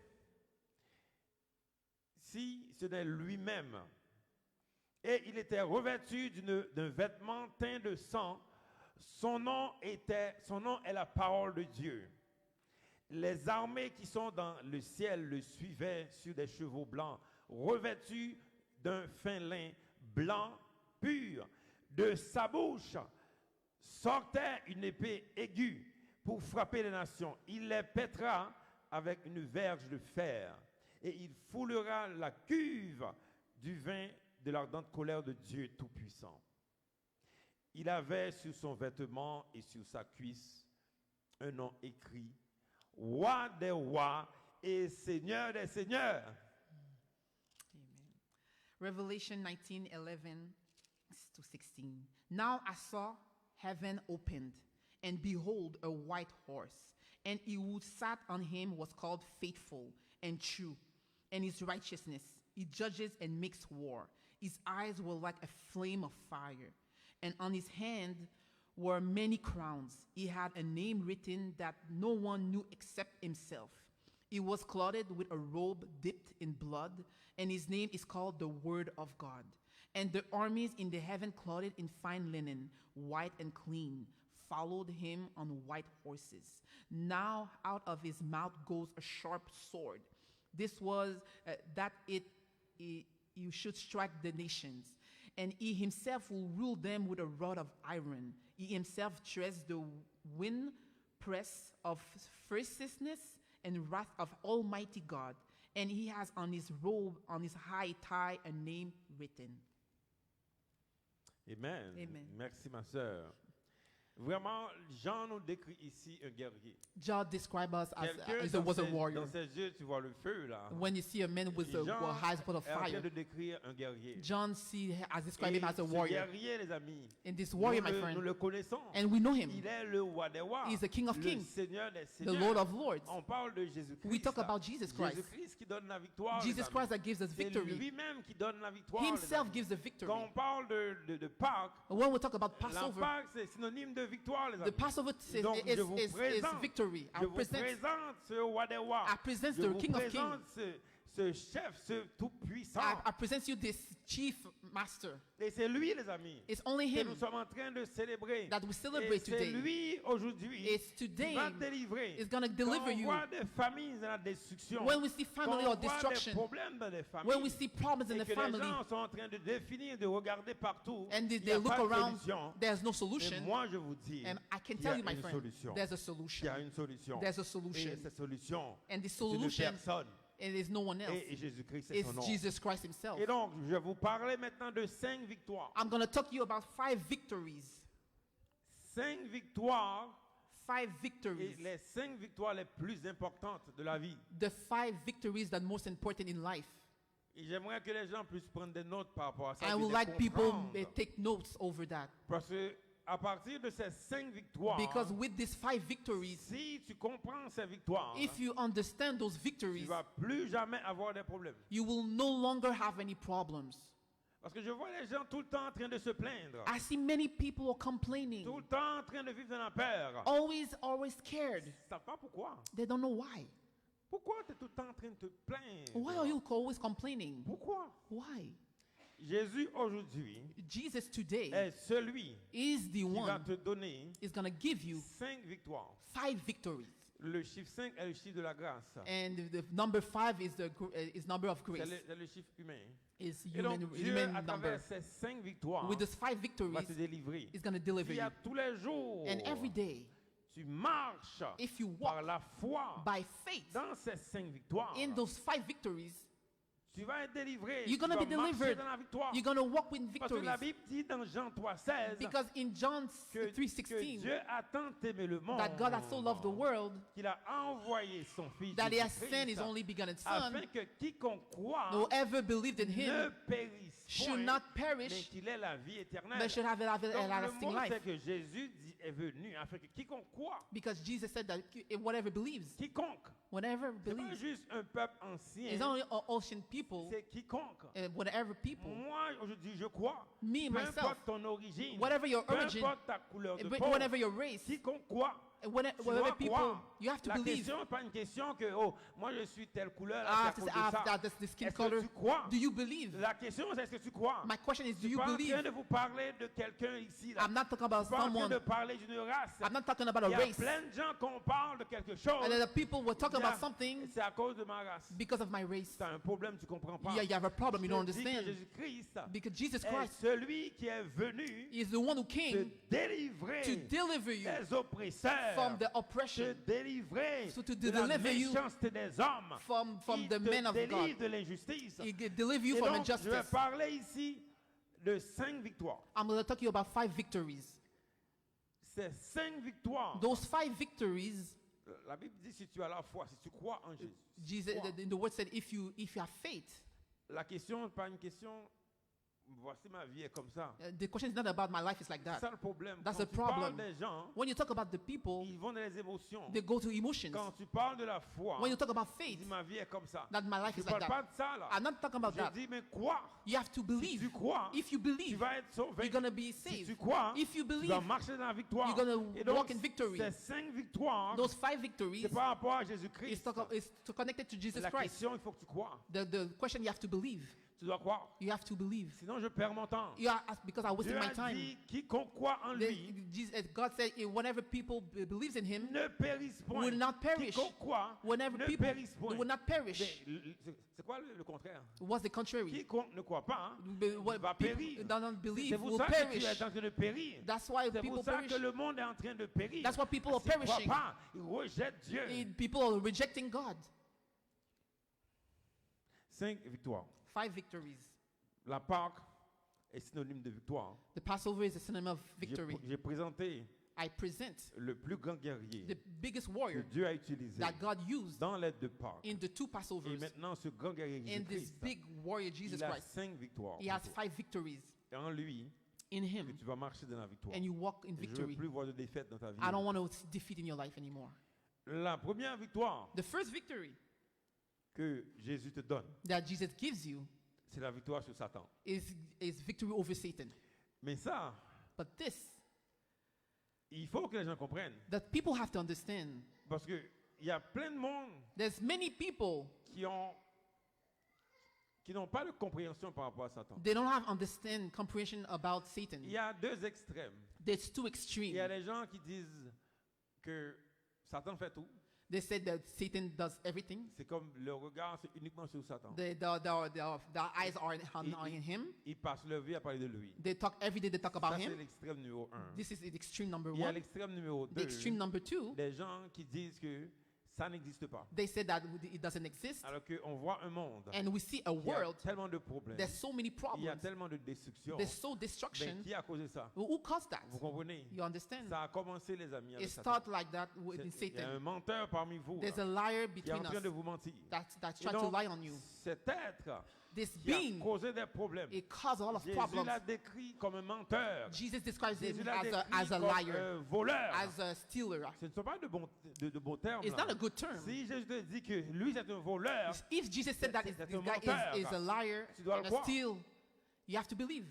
si ce n'est lui-même. Et il était revêtu d'un vêtement teint de sang. Son nom est la parole de Dieu. Les armées qui sont dans le ciel le suivaient sur des chevaux blancs, revêtus d'un fin lin blanc pur. De sa bouche sortait une épée aiguë pour frapper les nations. Il les pètera avec une verge de fer, et il foulera la cuve du vin de l'ardente colère de Dieu Tout-Puissant. Il avait sur son vêtement et sur sa cuisse un nom écrit: Roi des rois et Seigneur des seigneurs. Amen. Revelation 19:11-16. Now I saw heaven opened, and behold, a white horse, and he who sat on him was called Faithful and True, and his righteousness he judges and makes war. His eyes were like a flame of fire, and on his hand were many crowns. He had a name written that no one knew except himself. He was clothed with a robe dipped in blood, and his name is called the Word of God. And the armies in the heaven, clothed in fine linen, white and clean, followed him on white horses. Now out of his mouth goes a sharp sword. This was you should strike the nations, and he himself will rule them with a rod of iron. He himself treads the winepress of fierceness and wrath of Almighty God, and he has on his robe, on his high thigh, a name written. Amen. Amen. Merci, ma sœur. Vraiment, Jean nous décrit ici un guerrier. John describes us Quelqu'un as a warrior. dans ses yeux, tu vois le feu là. When you see a man with a Jean eyes full of est en train fire, de décrire un guerrier. John has described Et him as a ce warrior. guerrier, les amis, And this warrior, my nous friend, le connaissons. and we know him. Il est le roi des rois, He's the King of le kings, Seigneur des the seigneurs. Lord of lords. On parle de Jésus-Christ. We talk là. about Jesus Christ. Jésus-Christ qui donne la victoire. les Jesus amis. Christ that gives us C'est victory. lui-même qui donne la victoire. les Himself amis. gives the victory. Quand on parle de Pâques, When we talk about la Passover, Pâques c'est synonyme de victoire, les the amis. Passover Donc, je vous is présente, victory. je vous présente ce roi des rois. I present Je the vous King of présente ce chef, ce tout-puissant. I present you this chief master. Et c'est lui, les amis, It's only que him nous sommes en train de célébrer. that we Et celebrate c'est today. lui, aujourd'hui, It's qui today va te délivrer. is going to Quand deliver on you. voit des familles dans la destruction, When we see family quand or on voit des destruction, problèmes dans les familles, when we see problems in et the que les family, gens sont en train de définir, de regarder partout, and il n'y they a look pas de around, solution. there's no Mais solution. moi, je vous dis And I can qu'il y a tell you, my une friend, solution. there's a Il y solution. a une solution. There's a Et solution. cette solution, And the c'est une solution, personne. and there's no one else. Et Jésus-Christ, c'est It's son nom. Jesus Christ himself. Et donc, je vais vous parler maintenant de 5 victoires. I'm going to talk to you about 5 victories. 5 victoires, 5 et victories. les 5 victoires les plus importantes de la vie. The 5 victories that are most important in life. Et j'aimerais que les gens puissent prendre des notes par rapport à ça. I et would les like people comprendre. take notes over that. Parce que à partir de ces 5 victoires, Because with these 5 victories, si tu comprends ces victoires, if you understand those tu victories, ne vas plus jamais avoir des problèmes. you will no longer have any problems. Parce que je vois les gens tout le temps en train de se plaindre. I see many people are complaining, Tout le temps en train de vivre dans la peur. always scared. Ils ne savent pas pourquoi. They don't know why. Pourquoi tu es tout le temps en train de te plaindre? Why are you always complaining? Pourquoi? Why? Jésus aujourd'hui Jesus today est celui is the qui va one te donner is going to give you 5 victoires. 5 victories. Le chiffre 5 est le chiffre de la grâce. And the number 5 is is number of C'est grace. le chiffre humain. Is Et donc, Dieu, human à number. travers ces 5 victoires, With those 5 va victories, te délivrer. is going to deliver Et you. à tous les jours, And every day, tu marches if you par walk la foi by faith dans ces 5 victoires. in those 5 victories, Tu vas être délivré. you're going to tu be vas marcher delivered. dans la victoire. You're going to walk with Parce que la victories. Bible dit dans Jean 3,16 Because in John que 3:16, Dieu a tant aimé le monde that God has so loved the world qu'il a envoyé son Fils that he has Jésus-Christ sent his only begotten Son, afin que quiconque croit whoever believed in ne him périsse should point, not mais perish, qu'il ait la vie éternelle. but should have Donc, le everlasting mot, c'est life. que Jésus est venu afin que quiconque croit, Because Jesus said that whatever believes, quiconque, whatever c'est pas believes, juste un peuple ancien it's only ancient qui people, c'est quiconque. whatever people, Moi, aujourd'hui, je crois. me, Peu myself, importe ton origine, whatever your peu origin, importe ta couleur de peau, whatever your race, quiconque croit. Tu whatever dois people, croire. you have to La believe. question n'est pas une question que, oh, moi je suis telle couleur, I là, have c'est to à say, cause de ça. that's the skin Est-ce que color. tu crois? Do you believe? La question, c'est est-ce que tu crois? My question is, do Je suis you pas en train believe? de vous parler de quelqu'un ici. Là. I'm not talking about Je suis pas en train someone. de parler d'une race. I'm not talking about Il y a a race. plein de gens qu'on parle de quelque chose. And then the people were talking Yeah. about something C'est à cause de ma race. because of my race. Tu as un problème, tu comprends pas. Yeah, you have a problem, you Je don't te dis que understand. Jésus-Christ Because Jesus est Christ celui qui est venu is the one who te came délivrer to deliver you des oppresseurs, from the te oppression, délivrer so to de la deliver you méchanceté des hommes, from il the te men of God. délivre de l'injustice. He can deliver you Et from donc, je vais injustice. parler ici de 5 victoires. I'm going to talk to you about 5 victories. Ces 5 victoires, Those 5 victories, la Bible dit si tu as la foi, si tu crois en Jésus. Jesus, Crois. the word said, if you have faith. La question n'est pas une question, voici ma vie est comme ça. The question is not about my life is like C'est that. ça le problème. That's Quand the tu parles problem. des gens, When you talk about the people, ils vont dans les émotions. they go to emotions. Quand tu parles de la foi, When you talk about ils faith, disent ma vie est comme ça. that my life Je is ne like parle pas that. de ça là. I'm not talking about Je that. dis mais crois. You have to Si believe. tu crois, If you tu believe, vas être sauvé. you're going to be Si tu saved. crois, If you tu believe, vas marcher dans la victoire. you're gonna Et donc, walk in victory. ces 5 victoires, Those 5 victories c'est par rapport à is Jésus-Christ. connected to Jesus La Christ. question, il faut que tu crois. The question you have to believe. Tu dois croire. You have to believe. Sinon, je perds mon temps. You are, because I wasted Dieu my a time. dit, quiconque croit en lui God said, whenever people believes in Him, ne périsse point. will not perish. Quiconque croit Whenever ne people périsse point. will not perish. Mais c'est quoi le contraire? What's the contrary? Quiconque ne croit pas hein, What va people périr. don't C'est believe pour will ça que tu perish. es en train de périr. That's why C'est people pour ça perish. que le monde est en train de périr. That's why people are Parce qu'ils croient perishing. pas, ils rejettent Dieu. People are rejecting God. 5 victoires. 5 victories. La Pâque est synonyme de victoire. The Passover is a synonym of victory. J'ai présenté I present le plus grand guerrier the biggest que warrior Dieu a utilisé that God used dans l'aide de Pâques. in the 2 Et Passovers. maintenant, ce grand guerrier In this Jésus-Christ, big warrior, Jesus il a Christ, 5 victoires. he has 5 victories Et en lui, in que him, tu vas marcher dans la victoire. and you walk in Je ne veux victory. plus voir de défaite dans ta vie. I don't want to defeat in your life anymore. La première victoire The first victory que Jésus te donne, that Jesus gives you c'est la victoire sur Satan. is victory over Satan. Mais ça, But this, il faut que les gens comprennent. that people have to understand. Parce qu'il y a plein de monde There's many people, qui n'ont pas de compréhension par rapport à Satan. they don't have comprehension about Satan. Il y a 2 extrêmes. There's 2 Il extremes. y a des gens qui disent que Satan fait tout. They said that Satan does everything. C'est comme le regard, c'est uniquement sur Satan. The eyes are on him. Ils passent leur vie à parler de lui. They talk every day. They talk about Ça, c'est him. l'extrême numéro 1. This is the extreme number Il y a 1. l'extrême numéro The 2. extreme number 2. Des gens qui disent que ça n'existe pas. They said that it doesn't exist, Alors qu'on voit un monde and we see a qui a world. tellement de problèmes. There's so many Il y a problems. tellement de destruction. There's so Mais destruction. qui a causé ça? Who caused that? Vous comprenez? You understand? Ça a commencé, les amis, avec It Satan. started like that with Il y a Satan. un menteur parmi vous There's là, a liar qui est en between train de us vous mentir. that's Et trying to donc, lie on you. cet être This qui a being, causé des problèmes, it caused a lot of Jésus problems. l'a décrit comme un menteur. Jesus describes him Jésus l'a décrit as a comme liar, un voleur. as a stealer. Ce ne sont pas de bons termes. It's là. not a good term. Si Jésus te dit que lui c'est un voleur, If Jesus said that C'est this un guy menteur. is a liar Tu dois le and a croire. steal, you have to believe.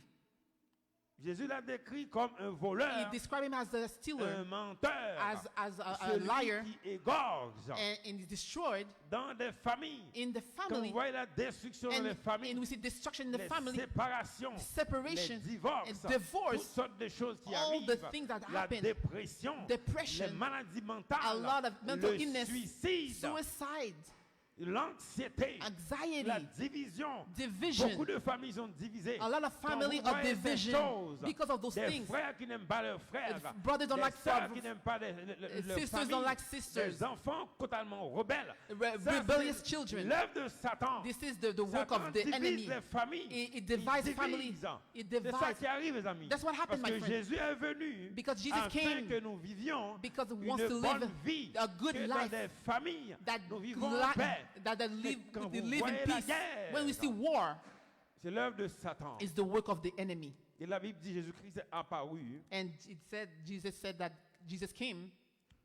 Jésus l'a décrit comme un He voleur, described him as a un stealer, menteur, as a celui liar, qui égorge and is destroyed dans des familles. in the Quand vous family. voyez la destruction dans les And familles, we see destruction in the les family, séparations, separation, les divorces, and divorce, toutes sortes de choses qui all arrivent, the things that la happen, dépression, depression, les maladies a mentales, lot of mental le illness, suicide, suicide, l'anxiété, anxiety, la division. division. Beaucoup de familles sont divisées. A lot of Quand family vous are voyez ces division choses, because of those des things. frères qui n'aiment pas leurs frères, Brothers don't des like sœurs brothers, qui n'aiment pas leurs sisters familles, don't like sisters, des enfants totalement rebelles. Ça, rebellious c'est children. l'œuvre de Satan. This is the work Satan of the divise enemy. les familles. It divides Il family. divise. It C'est ça divides. qui arrive, les amis. That's what happened, Parce my que friend. Jésus est venu Because Jesus afin came que nous vivions because he une wants to bonne live vie, a good que dans life, des familles, that nous vivons en paix. live quand they vous live in voyez la peace. guerre, When we see war, C'est l'œuvre de Satan. it's the work of the enemy. Et la Bible dit Jésus-Christ est apparu And it said Jesus said that Jesus came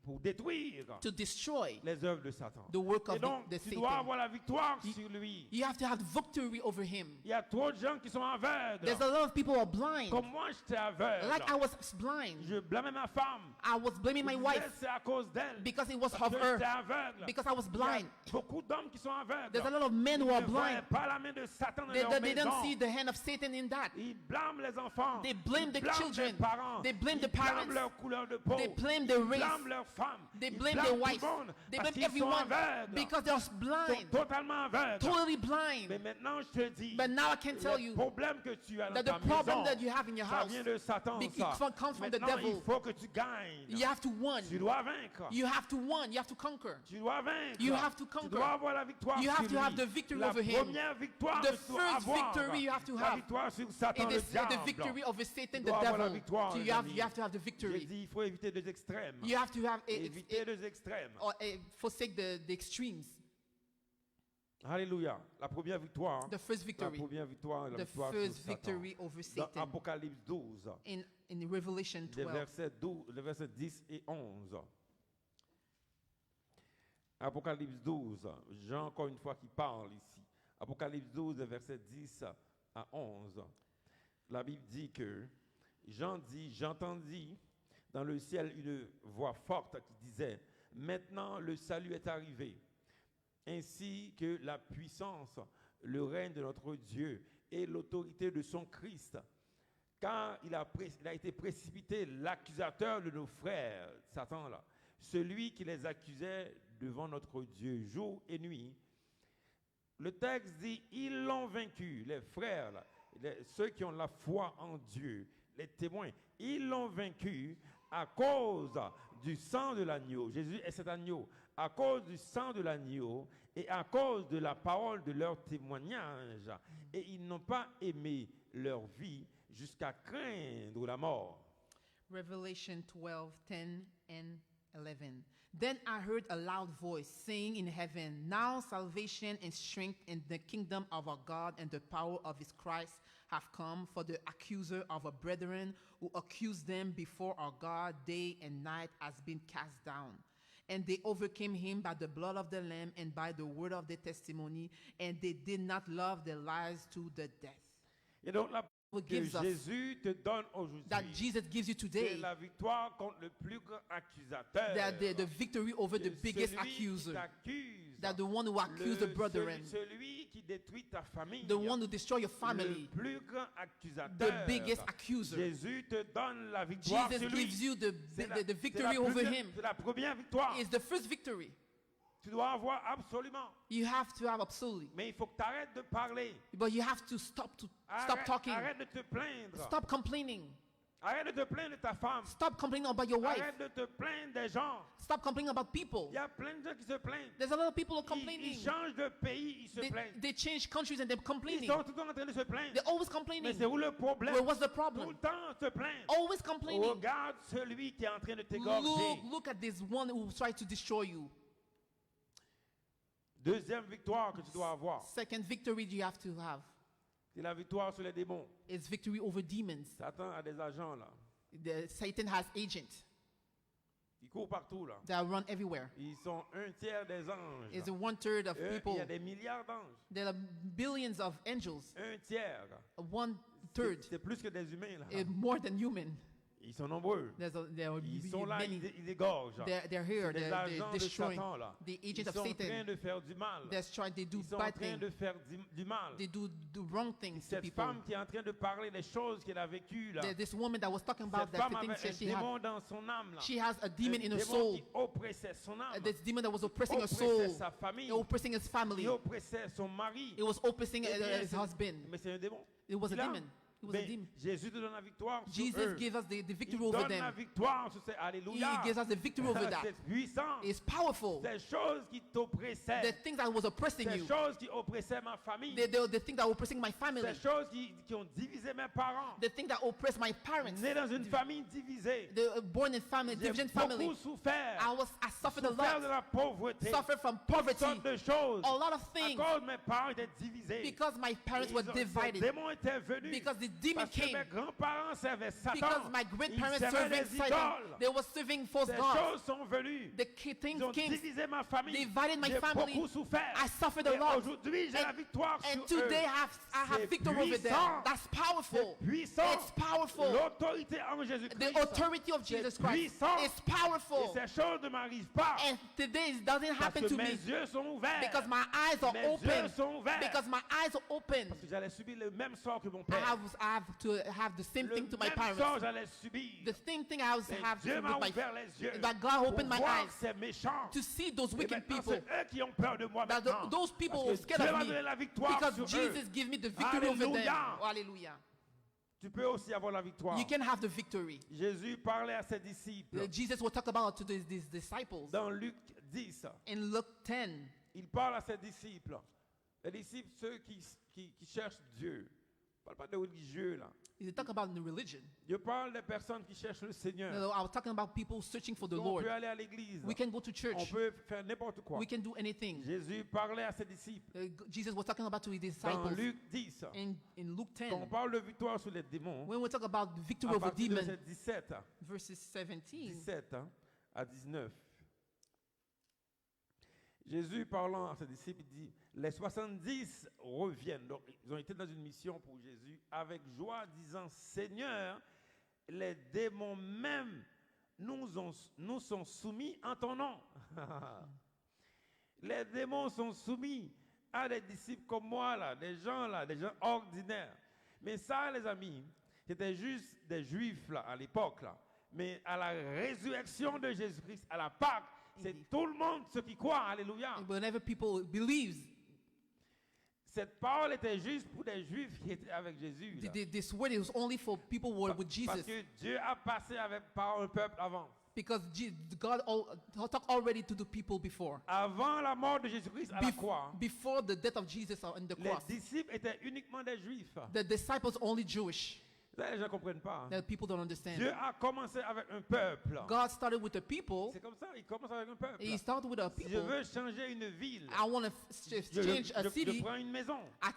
pour détruire to destroy les œuvres de Satan. the work Et of donc, the tu dois Satan. avoir la victoire sur lui. You have to have victory over him. Il y a trop de gens qui sont aveugles. There's a lot of people who are blind. Comme moi, j'étais aveugle. Like I was blind. Je blâmais ma femme. I was blaming my Je disais, wife c'est à cause d'elle. because it was Parce of que her, j'étais aveugle. because I was Il y a blind. beaucoup d'hommes qui sont aveugles. There's a lot of men Ils who are ne voient blind. pas la main de Satan dans They, leur they maison. don't see the hand of Satan in that. Ils blâment les enfants. They blame Ils the blâment children. les parents. They blame Ils the parents. blâment leur couleur de peau. They blame the Ils race. blâment leurs femmes. They Ils blame blâment their tout wife. le monde They parce blame qu'ils sont everyone aveugles. because they're Ils sont blind, totalement aveugles. totally Mais blind. maintenant, je te dis, But now I can tell le you problème que tu as dans that ta the problem maison, that you have in your ça house, vient de Satan, it ça. comes from the Maintenant, il devil. faut que tu gagnes. You have to win. Tu dois vaincre. You have to win. You have to conquer. Tu dois vaincre. You have to Tu conquer. dois avoir la victoire You sur have to have lui. the victory La over him. première victoire The que tu dois first avoir, victory you have to la have. victoire sur Satan, It le is the diable. victory over Satan, Tu the dois avoir la devil. victoire, So les you have amis. to have the J'ai victory. dit, il faut éviter deux extrêmes. You have to have Éviter deux extrêmes. or forsake the extremes. Alléluia. La première victoire. The first La victory. première victoire, la The victoire first sur Satan. victory over Dans Satan. Apocalypse 12, In Revelation les 12. versets 10 et 11. Apocalypse 12, Jean encore une fois qui parle ici. Apocalypse 12, versets 10 à 11. La Bible dit que Jean dit, j'entendis dans le ciel une voix forte qui disait, maintenant le salut est arrivé, ainsi que la puissance, le règne de notre Dieu et l'autorité de son Christ. Car il a été précipité l'accusateur de nos frères, Satan là, celui qui les accusait devant notre Dieu jour et nuit. Le texte dit, ils l'ont vaincu, les frères, là, ceux qui ont la foi en Dieu, les témoins, ils l'ont vaincu à cause du sang de l'agneau. Jésus est cet agneau. À cause du sang de l'agneau et à cause de la parole de leur témoignage. Et ils n'ont pas aimé leur vie jusqu'à craindre la mort. Revelation 12, 10 and 11. Then I heard a loud voice saying in heaven, now salvation and strength and the kingdom of our God and the power of his Christ have come, for the accuser of our brethren who accused them before our God day and night has been cast down. And they overcame him by the blood of the Lamb and by the word of their testimony, and they did not love their lives to the death. Et donc la Who que gives us Jésus te donne that aujourd'hui, Jesus gives you c'est today, la victoire contre le plus grand accusateur. that the victory over the biggest Celui qui accuser, t'accuse. that the one who accused the brethren, Celui qui détruit ta famille. the one who destroy your family, Le plus grand accusateur. the biggest accuser. Jésus te donne la victoire Jesus sur lui. gives you the C'est la- victory c'est la over première- him. C'est la première victoire. It's the first victory. Tu dois avoir absolument. You have to have absolutely. Mais il faut que tu arrêtes de parler. But you have to stop talking. Arrête de te plaindre. Stop complaining. Arrête de te plaindre de ta femme. Stop complaining about your wife. Arrête de te plaindre des gens. Stop complaining about people. Il y a plein de gens qui se plaignent. There's a lot of people who are Ils complaining. changent de pays, ils se plaignent. They change countries and they're Ils complaining. sont tout le temps en train de se plaindre. They're always Mais complaining. c'est où le problème? Well, what's the Tout problem? le temps se plaindre. Always complaining. Regarde celui qui est en train de t'égorger. Look at this one who tried to destroy you. Deuxième victoire que tu dois avoir, Second victory you have to have c'est la victoire sur les démons. is victory over demons. Satan a des agents là. Satan has agents Ils courent partout là. that run everywhere. Ils sont un tiers des anges. It's 1/3 of Il y people. a des milliards d'anges. There are billions of angels. Un tiers. 1/3 C'est plus que des humains là. is more than human. Ils sont nombreux. There are Ils sont là, many. ils égorgent. They're here. C'est des They're agents de destroying. Satan là. The Ils agents of sont en train Satan. de faire du mal. They do Ils sont en bad train things. de faire du mal. They do wrong things to Cette people. femme qui est en train de parler des choses qu'elle a vécues là. This woman that was talking about Cette that femme thing avait un she had. démon dans son âme là. She has a demon Un in her démon soul. qui oppressait son âme. This demon that was oppressing her Oppressait soul, sa famille. oppressing his family. Il oppressait son mari. It was oppressing Eh bien, his c'est- husband. Mais c'est un démon. It was a Il a- demon. It was a Mais demon. Jésus te donne la victoire sur Jesus eux. gave us the victory Il over donne la them. victoire sur ces... He Alléluia. gives us the victory over that. C'est puissant. It's powerful. Ces choses qui t'oppressaient. The things that was oppressing Ces you, choses qui oppressaient ma famille. the things that were oppressing my family, Ces choses qui ont divisé mes parents. the things that oppressed my parents. Né dans une famille divisée. They were born in family, J'ai division family. beaucoup souffert. I suffered a Souffert de lot. la pauvreté. Suffered from Toutes poverty. sortes de choses. A lot of À things cause de mes parents étaient divisés. because my parents were Ce divided. démon était venu. Because the demon Parce que came. mes grands-parents servaient Satan. Because my Ils great-parents servaient served les Satan. idoles. They were serving false Ces gods. choses sont venues. The Ils things ont came. divisé ma famille. Divided my J'ai family. beaucoup souffert. I suffered a Et lot. aujourd'hui, j'ai la victoire And sur eux. today I have C'est victory over them. puissant. That's powerful. C'est puissant. It's powerful. L'autorité en Jésus-Christ. The authority of Jesus Christ puissant. is Et powerful. ces choses ne m'arrivent pas. And today it doesn't Parce happen que to mes me yeux sont ouverts. because my eyes are Mes yeux open. sont ouverts. Because my eyes are open. Parce que j'allais subir le même sort que mon I père. have to have the same Le thing to my même sort parents. j'allais subir. The same thing I was Mais have Dieu with m'a my ouvert les yeux that God opened pour my voir eyes ces méchants. to see those Et wicked maintenant, people. c'est eux qui ont peur de moi That maintenant. those people Parce were que scared Dieu of m'a me donné la victoire because sur Jesus eux. gave me the victory over them. Alléluia. Hallelujah. Tu peux aussi avoir la victoire. You can have the victory. Jésus parlait à ses disciples Jesus will talk about to these disciples dans Luc 10. in Luke 10. Il parle à ses disciples. Les disciples, ceux qui cherchent Dieu. Je ne parle pas de religieux là. He talk about the religion. Je parle des personnes qui cherchent le Seigneur. No, I was talking about people searching for the On Lord. peut aller à l'église. We can go to On church. peut faire n'importe quoi. We can do anything. Jésus parlait à ses disciples. Jesus was talking about to his Dans disciples Luc 10. in Luke Quand on 10. parle de victoire sur les démons, When we talk about the victory à over partir de demons, verset 17, verses 17. 17 à 19. Jésus parlant à ses disciples, il dit, les 70 reviennent. Donc, ils ont été dans une mission pour Jésus avec joie, disant, Seigneur, les démons même nous sont soumis en ton nom. Les démons sont soumis à des disciples comme moi, là, des gens ordinaires. Mais ça, les amis, c'était juste des juifs là, à l'époque. Là. Mais à la résurrection de Jésus-Christ, à la Pâque, c'est tout le monde ce qui croit. Alléluia. And whenever people believes, Cette parole était juste pour des juifs qui étaient avec Jésus. Là. this word is only for people who are with Parce Jesus. que Dieu a passé par un peuple avant. Because God talked already to the people before. Avant la mort de Jésus-Christ à la croix, Before the death of Jesus on the les cross. disciples étaient uniquement des juifs. The disciples only Jewish. Ça, les gens ne comprennent pas. That people don't understand. Dieu a commencé avec un peuple. God started with the people. C'est comme ça, il commence avec un peuple. He started with a Si je people. veux changer une ville, I want to change a je city. prends une maison. I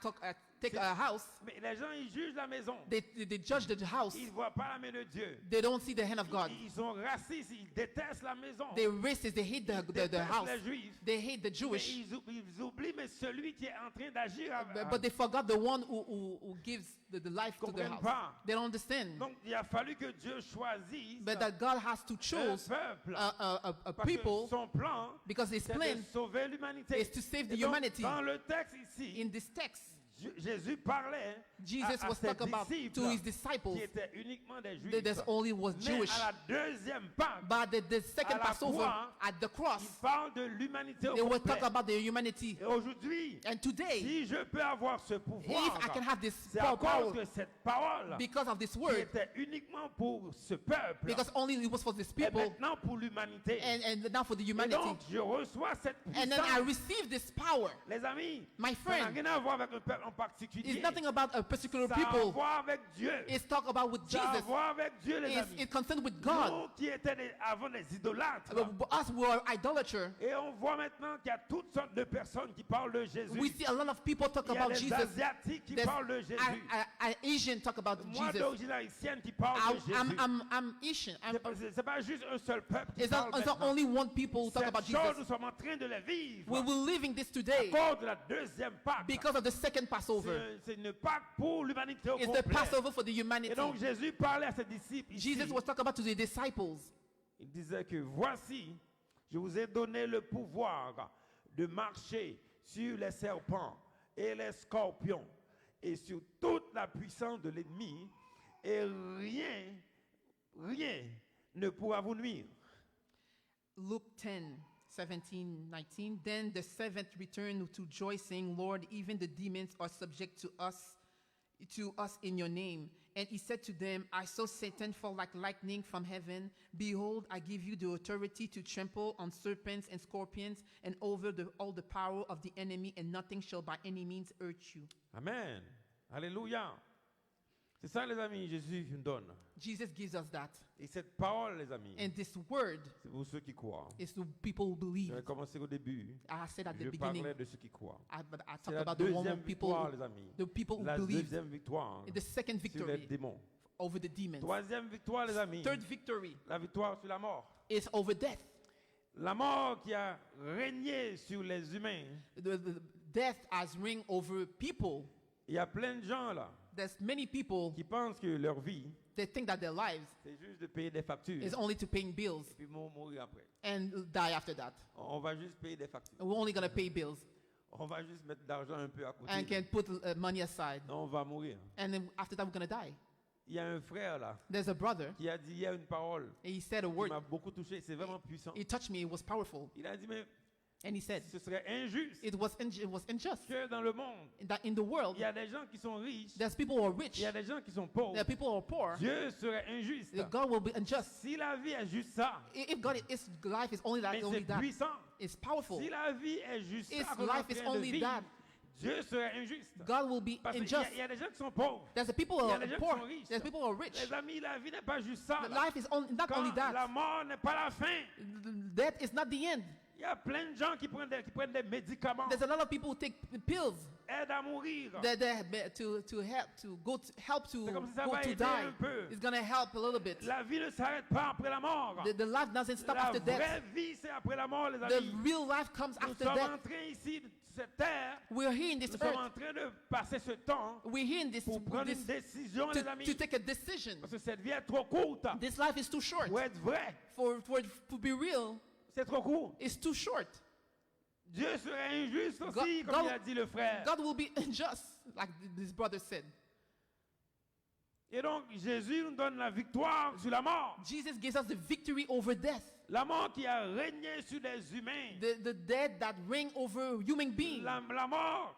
take a house. Mais les gens, ils jugent la maison. They judge the house. Ils ne voient pas la main de Dieu. They don't see the hand of God. Ils sont racistes, ils détestent la maison. They're racist. They hate Ils the détestent house. les juifs. They hate the Mais Jewish. ils oublient mais celui qui est en train d'agir avec. But they forgot the one who gives the life to the Comprennent house. pas. They don't understand. Donc il a fallu que Dieu choisisse But that God has to un choose peuple. a Parce people que son plan, because His c'est plan de sauver l'humanité. is to save the Et donc, humanity. dans le texte ici, In this text, Jésus parlait Jesus à was ses talking about disciples to His disciples qui étaient uniquement des juifs. that there's only was Mais Jewish. à la deuxième Pâque, But the second à la Passover croix, at the cross, il parle de l'humanité au they will complet. talk about the humanity. Et aujourd'hui, And today, si je peux avoir ce pouvoir, if I can have this c'est à power cause de cette parole because of this qui word, était uniquement pour ce peuple because only it was for this et people maintenant pour l'humanité. and now for the Et humanity. donc, je reçois cette And then I puissance. receive this power. Les amis, My ça n'a friend, rien à voir avec un peuple en particulier. it's nothing about a particular Ça a à people. voir avec Dieu. It's talk about with Ça a à Jesus. voir avec Dieu, les amis. It's concerned with God. Nous qui étions avant les idolâtres. But us who are idolater, Et on voit maintenant qu'il y a toutes sortes de personnes qui parlent de Jésus. we see a lot of people talk Il y a about les Jesus. Asiatiques qui There's parlent de Jésus. Asian talk about Moi Jesus. d'origine haïtienne qui parle de Jésus. I'm Asian. C'est pas juste un seul peuple qui It's parle not maintenant. only one people who talk about Cette chose, Jesus. nous sommes en train de la vivre. We're living this À today cause de la deuxième Pâque. because of the second Passover. C'est une Pâque pour l'humanité au It's the complet. Passover for the Et humanity. donc Jésus parlait à ses disciples ici. Jesus was talking about to the disciples. Il disait que voici, je vous ai donné le pouvoir de marcher sur les serpents et les scorpions et sur toute la puissance de l'ennemi et rien ne pourra vous nuire. Luke 10, 17, 19. Then the seventh returned to joy, saying, Lord, even the demons are subject to us in your name. And he said to them, I saw Satan fall like lightning from heaven. Behold, I give you the authority to trample on serpents and scorpions and over all the power of the enemy, and nothing shall by any means hurt you. Amen. Alléluia. C'est ça, les amis, Jésus nous donne. Jesus gives us that. Et cette parole, les amis, And this word c'est pour ceux qui croient. is to people who believe. J'avais commencé au début. I said at the Je beginning, parlais de ceux qui croient. but I C'est talked la about the one deuxième people, victoire, les amis. the people who La believe. deuxième victoire The second sur les victory démons. over the demons. Troisième victoire, les amis. Third victory La victoire sur la mort. is over death. La mort qui a régné sur les humains. The death has ring over people. Il y a plein de gens là There's many people qui pensent que leur vie, that think that their lives c'est juste de payer des factures is only to paying bills et puis mourir après. and die after that. On va juste payer des factures. We're only going to pay bills On va juste mettre de l'argent un peu à côté. and can put money aside. Non, on va mourir. And then after that, we're going to die. Il y a un frère là There's a brother, qui a dit hier une parole and he said a qui word. m'a beaucoup touché. C'est vraiment puissant. It touched me. It was powerful. Il a dit, mais And he said, ce serait injuste it was unjust que dans le monde, that in the world, il y a des gens qui sont riches, there's people who are rich, il y a des gens qui sont there pauvres. are people who are poor. Dieu serait injuste. That God will be unjust. Si la vie est juste ça, If God is life is only mais only c'est that, puissant. it's powerful. Si la vie est juste If ça qu'on est en life is train de only vivre, that, Dieu serait injuste. God will be Parce qu'il unjust. y a des gens qui sont pauvres. There's the people who Il y a are des gens qui poor. sont riches. There's people who are rich. Les amis, la vie n'est pas juste ça. But là. life is not Quand only la that. mort n'est pas la fin, Death is not the end. il y a plein de gens qui prennent des médicaments, There's a lot of people who take pills aident à mourir. to help to C'est comme si ça go va to aider die. un peu. It's gonna help a little bit. La vie ne s'arrête pas après la mort. The life doesn't stop La after death. vraie vie, c'est après la mort, les The amis. real life comes Nous after sommes death. en train ici, sur cette terre, We're here in this nous sommes earth. en train de passer ce temps We're here in this, pour prendre une décision, les amis. to take a decision. Parce que cette vie est trop courte This life is too short. pour être vrai. To be real, C'est trop court. it's too short. Dieu serait injuste God- aussi, comme God- il a dit le frère. God will be unjust, like this brother said. Et donc, Jésus nous donne la victoire sur la mort. Jesus gives us the victory over death. La mort qui a régné sur les humains. The death that reign over human beings. La mort.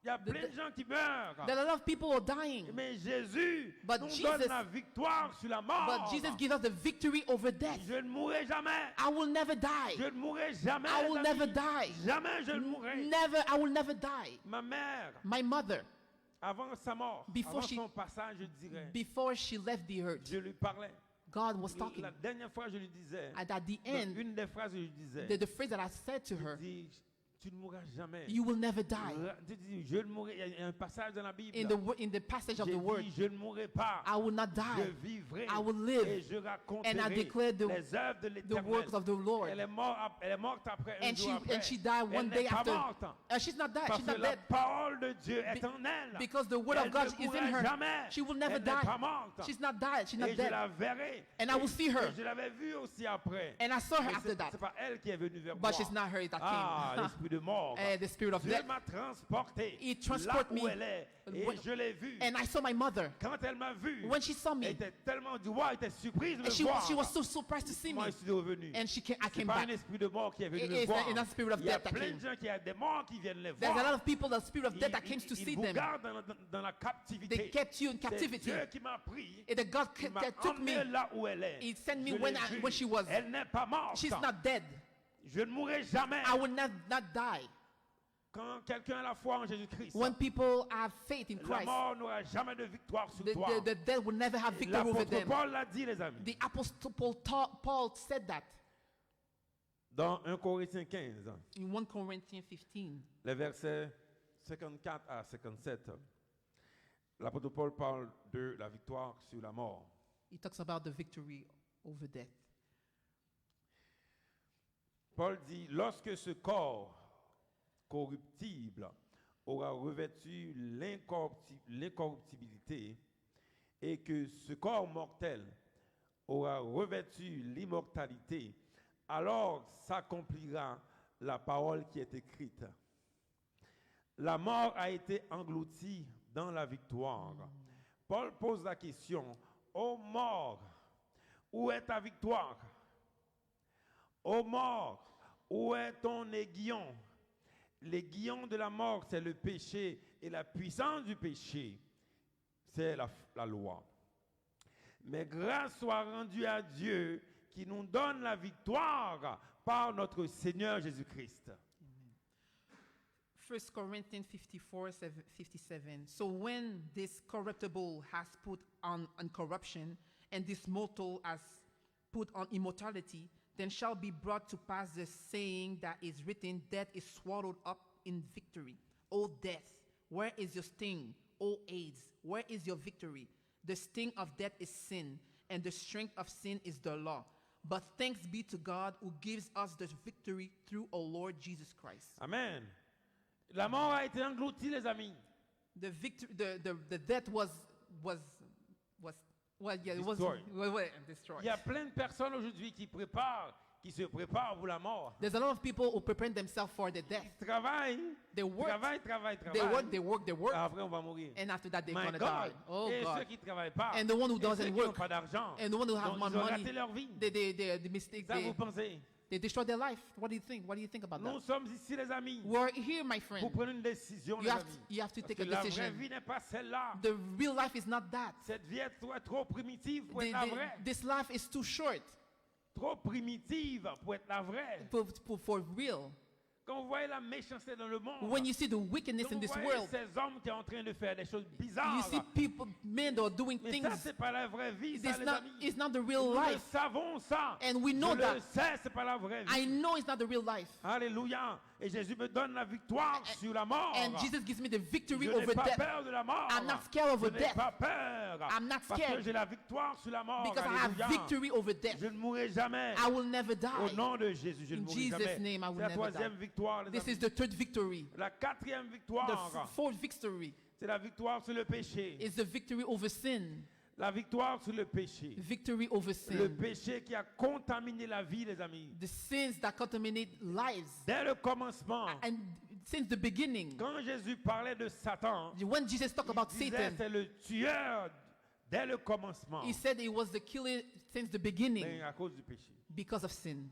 Il y a plein de gens qui meurent. That a lot of people are dying. Mais Jésus But nous Jesus- donne la victoire sur la mort. But Jesus gives us the victory over death. Je ne mourrai jamais. I will never die. Je ne mourrai jamais. I les will amis. never die. Jamais je ne mourrai. Never, I will never die. Ma mère, My mother, avant sa mort, Before avant she- son passage, je dirais, before she left the earth, je lui parlais. God was talking. La dernière fois, je lui disais, And at the dans end, une des phrases, je lui disais, the phrase that I said to her, je dis, tu ne mourras jamais. you will never die. Tu dis, je ne mourrai. Il y a un passage dans la Bible. In the passage of J'ai the word, dit, je ne mourrai pas. I will not Je die. vivrai. I will live. Et je raconterai And I declare les œuvres de the l'Éternel. works of the Lord. Elle est morte après un And jour après. she died one Elle day n'est pas after. morte. She's not died. Parce She's que not la dead. parole de Dieu est en elle. Because the word Elle of God ne is in mourra her. jamais. She will never Elle n'est pas die. morte. She's not died. She's not Et je dead. la verrai. And I will see her. Et je l'avais vue aussi après. And I saw her Mais after c'est that. pas elle qui est venue vers moi. But she's not her that Ah, came. l'esprit de mort. The spirit of Dieu death. m'a transporté He là transport où me. elle est. Et When- je l'ai vue. And I saw my mother. Quand elle m'a vu, When she saw elle me, était tellement du roi, elle était surprise de me and she voir. was so surprised to see me. Moi, je suis revenu. And I C'est came pas back. un esprit de mort qui est venu me It's voir. not a spirit of Il y a death that plein came. de gens qui a des morts qui viennent les There's a lot voir. of people, the spirit of death that came to see Ils vous them. gardent dans la captivité. They kept you in C'est captivity. Dieu qui m'a pris. And the God Il m'a that took me. emmené là où elle est. He sent me Je when l'ai vue. when she was. Elle n'est pas morte. She's not dead. Je ne mourrai jamais. I will not die. Quand quelqu'un a la foi en Jésus-Christ, When people have faith in la Christ, mort n'aura jamais de victoire sur the toi. dead will never have victory over L'apôtre them. Paul l'a dit, les amis. The apostle Paul said that Dans 1 Corinthiens 15, in 1 Corinthians 15. les versets 54 à 57, l'apôtre Paul parle de la victoire sur la mort. He talks about the victory over death. Paul dit, lorsque ce corps corruptible aura revêtu l'incorruptibilité et que ce corps mortel aura revêtu l'immortalité, alors s'accomplira la parole qui est écrite. La mort a été engloutie dans la victoire. Paul pose la question, ô mort, où est ta victoire? Ô mort, où est ton aiguillon? L'aiguillon de la mort, c'est le péché, et la puissance du péché, c'est la loi. Mais grâce soit rendue à Dieu qui nous donne la victoire par notre Seigneur Jésus-Christ. 1 Corinthians 57. So when this corruptible has put on corruption, and this mortal has put on immortality, then shall be brought to pass the saying that is written, death is swallowed up in victory. O death, where is your sting? O AIDS, where is your victory? The sting of death is sin, and the strength of sin is the law. But thanks be to God who gives us the victory through our Lord Jesus Christ. Amen. La mort a été engloutie, les amis. The death was Destroyed. destroyed. Il y a plein de personnes aujourd'hui qui se préparent pour la mort. There's a lot of people who prepare themselves for the death. Ils travaillent, They work, travaillent. they work, Après, on va mourir. and after that they're My gonna God. die. Oh Et God. ceux qui ne travaillent pas, And the one who et ceux doesn't qui n'ont work, pas d'argent, and the one who have donc more ils ont money, raté leur vie. they mistake, Ça, vous pensez? they destroy their life. What do you think? What do you think about Nous that? sommes ici, les amis, We're here, my pour friend. prendre une décision, You les have amis. to, you have to Parce take que a la vraie decision. vie n'est pas celle-là. The real life is not that. Cette vie est trop primitive pour être la vraie. This life is too short Trop primitive pour être la vraie. for real. Quand vous voyez la méchanceté dans le monde, When you see the wickedness quand in vous this voyez world, ces hommes qui sont en train de faire des choses you bizarres, see people, men that are doing mais things. ça, c'est pas la vraie vie, ça, les amis. It's not the real Nous le life. savons ça. And we know Je that. le sais, c'est pas la vraie vie. I know it's not the real life. Alléluia. Et Jésus me donne la victoire sur la mort. And Jesus gives me the victory Je n'ai over pas death. peur de la mort. I'm not scared of Je n'ai death. pas peur. I'm not Parce que scared. j'ai la victoire sur la mort. Because I Alléluia. have victory over death. Je ne mourrai jamais. I will never Au die. nom de Jésus, je ne In mourrai Jesus' jamais. name, I will C'est la never troisième die. victoire, les This amis. is the third victory. La quatrième The victoire, fourth victory c'est la victoire sur le péché. is the victory over sin. La victoire sur le péché. Victory over Le sin. péché qui a contaminé la vie, les amis. The sins that contaminate lives. Dès le commencement, And since the beginning, quand Jésus parlait de Satan, when Jesus talked about il disait Satan, c'est le tueur dès le commencement. he said it was the killer since the beginning Mais à cause du péché. because of sin.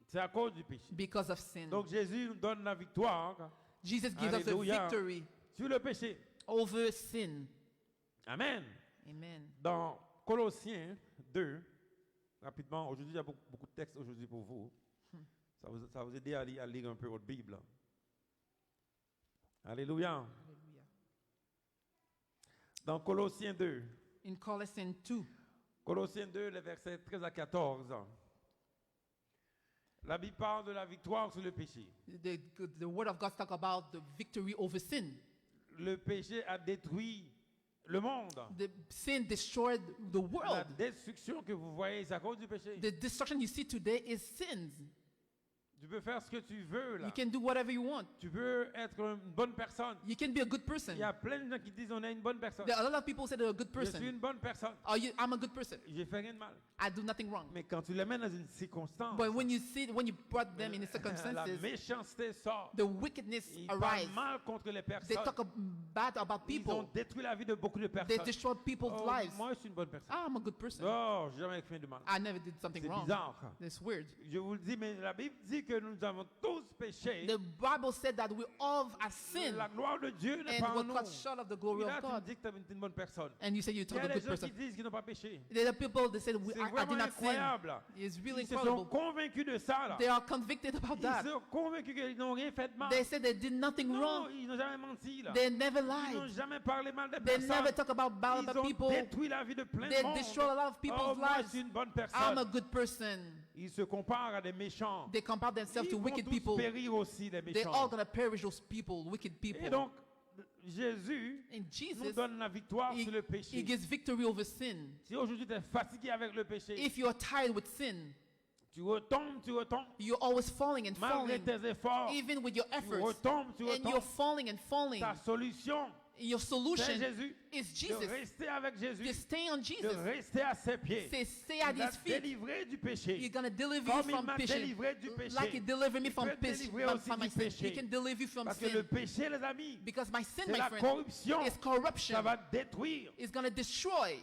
C'est à cause du péché. Because of sin. Donc Jésus nous donne la victoire Jesus gives us a Alléluia. victory sur le péché. over sin. Amen. Amen. Dans Colossiens 2, rapidement, aujourd'hui il y a beaucoup de textes aujourd'hui pour vous. Ça va vous aider à lire un peu votre Bible. Alléluia. Hallelujah. Dans Colossiens 2, In Colossians 2, Colossiens 2, les versets 13 à 14. La Bible parle de la victoire sur le péché. the word of God talk about the victory over sin. Le péché a détruit le monde. The sin destroyed the La world. destruction que vous voyez, c'est à cause du péché. The destruction you see today is sins. Tu peux faire ce que tu veux là. You can do whatever you want. Tu peux être une bonne personne. You can be a good person. Il y a plein de gens qui disent on est une bonne personne. There are a lot of people say they're a good Je suis person. une bonne personne. I'm a good person. J'ai fait rien de mal. I do nothing wrong. Mais quand tu les mets dans une circonstance, But when you brought them in the la circumstances, méchanceté sort. the wickedness Ils parlent arise. mal contre les They personnes. talk bad about Ils ont people. détruit la vie de beaucoup de They personnes. destroy people's Oh, lives. moi, je suis une bonne personne. I'm a good person. Oh, j'ai jamais fait de mal. I never did something C'est wrong. bizarre. It's weird. Je vous le dis, mais la Bible dit que nous avons tous péché. The Bible said that we all have sinned La gloire de Dieu n'est and pas en were nous. cut short of the glory Et là, of tu me God. dis que tu es une bonne personne. And you say you're Il y a a des good gens person. qui disent qu'ils n'ont pas péché. There are people that said C'est I did vraiment not sin. incroyable. It's really Ils se sont incredible. convaincus de ça. Là. They are convicted about Ils that. sont convaincus qu'ils n'ont rien fait de mal. They said they did nothing Non, wrong. ils n'ont jamais menti. Là. They never Ils n'ont lied. jamais parlé mal des They personnes. never talk about bad Ils about ont people. détruit la vie de plein They de monde. destroy a lot of people's Oh, moi, je lives. suis une bonne I'm a personne. good person. Ils se comparent à des méchants. They compare themselves Ils to vont wicked tous people. périr aussi, les They're all méchants. gonna perish, those people, wicked people. Et donc, Jésus And nous Jesus, donne la victoire sur le he péché. gives victory over sin. Si aujourd'hui tu es fatigué avec le péché, If you're tired with sin, tu retombes, you're always falling and malgré falling, tes efforts, even with your tu efforts, retombes, and you're falling and falling. Ta solution, Your c'est solution Jésus. is De Jesus. rester avec To Jésus, stay on de Jesus. rester à ses pieds. Say, stay at Il va his te feet. délivrer du He's péché. gonna deliver you Comme il from m'a péché. délivré du péché. Like he delivered me Il from peut te péché. délivrer aussi From my du sin. péché. He can deliver you from Parce que le sin. péché, les amis, Because my sin, c'est my la friend, corruption. is corruption. Ça va détruire. It's gonna destroy.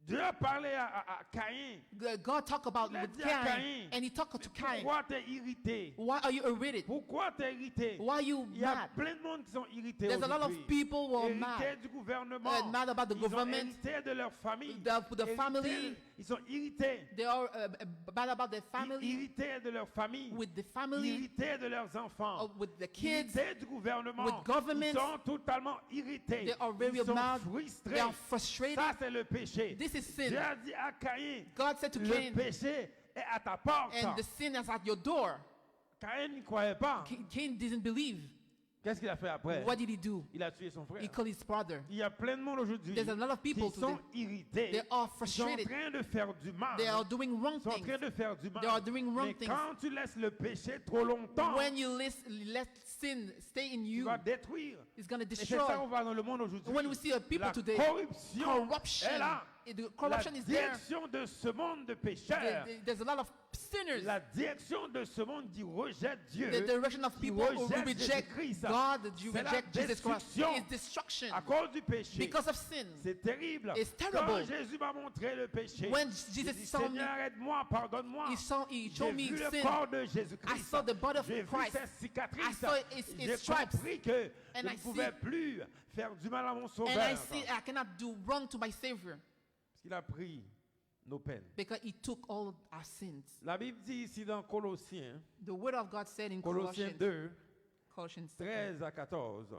Dieu a parlé à Caïn. God talked about Il a with dit à Cain, Caïn, and he talked to Cain. Pourquoi t'es irrité? Why are you irritated? Pourquoi t'es irrité? Why are you Il y a mad? plein de monde qui sont irrités There's a lot of aujourd'hui. people who are Hérités mad. du gouvernement. Mad about the Ils ont government, hérité de leur famille. the family. ils sont irrités. They are bad about their family, Irrités de leur famille. with the family, Irrités de leurs enfants. with the kids. Irrités du gouvernement. with governments. Ils sont totalement irrités. They are very Ils sont mad. frustrés. They are frustrated. Ça, c'est le péché. This is sin. Dieu a dit à Caïn, God said to le Cain, péché est à ta porte. and the sin is at your door. Caïn ne croyait pas. Cain didn't believe. Qu'est-ce qu'il a fait après? What did he do? Il a tué son frère. He killed his brother. Il y a plein de monde aujourd'hui There's a lot of people qui sont today. irrités. They are Ils sont en frustrated. train de faire du mal. They are doing wrong Ils sont en things. train de faire du mal. They are doing wrong Mais things. quand tu laisses le péché trop longtemps, When you let sin stay in tu you, vas détruire. it's going to Et c'est ça qu'on destroy. voit dans le monde aujourd'hui. When we see people La today, corruption corruption, est là. the La corruption is there. direction de ce monde de pécheurs. There's a lot of sinners. La direction de ce monde qui rejette Dieu. The direction of qui people who rejette reject Jésus-Christ. God, that you C'est la reject Jesus Christ, destruction. is destruction À cause du péché. because of sin. C'est terrible. It's Quand terrible. Jésus m'a montré le péché, When j'ai Jesus dit, saw me, Seigneur, aide-moi, pardonne-moi. he J'ai showed me vu le sin. corps de I Jésus-Christ. saw the body of J'ai vu Christ. ses cicatrices. I saw his J'ai stripes. compris que je And ne I pouvais see- plus faire du mal à mon And sauveur. I see I cannot do wrong to my Savior Parce qu'il a pris nos peines. because he took all our sins. La Bible dit ici dans Colossiens, The word of God said in Colossiens 2, Colossians 13 à 14.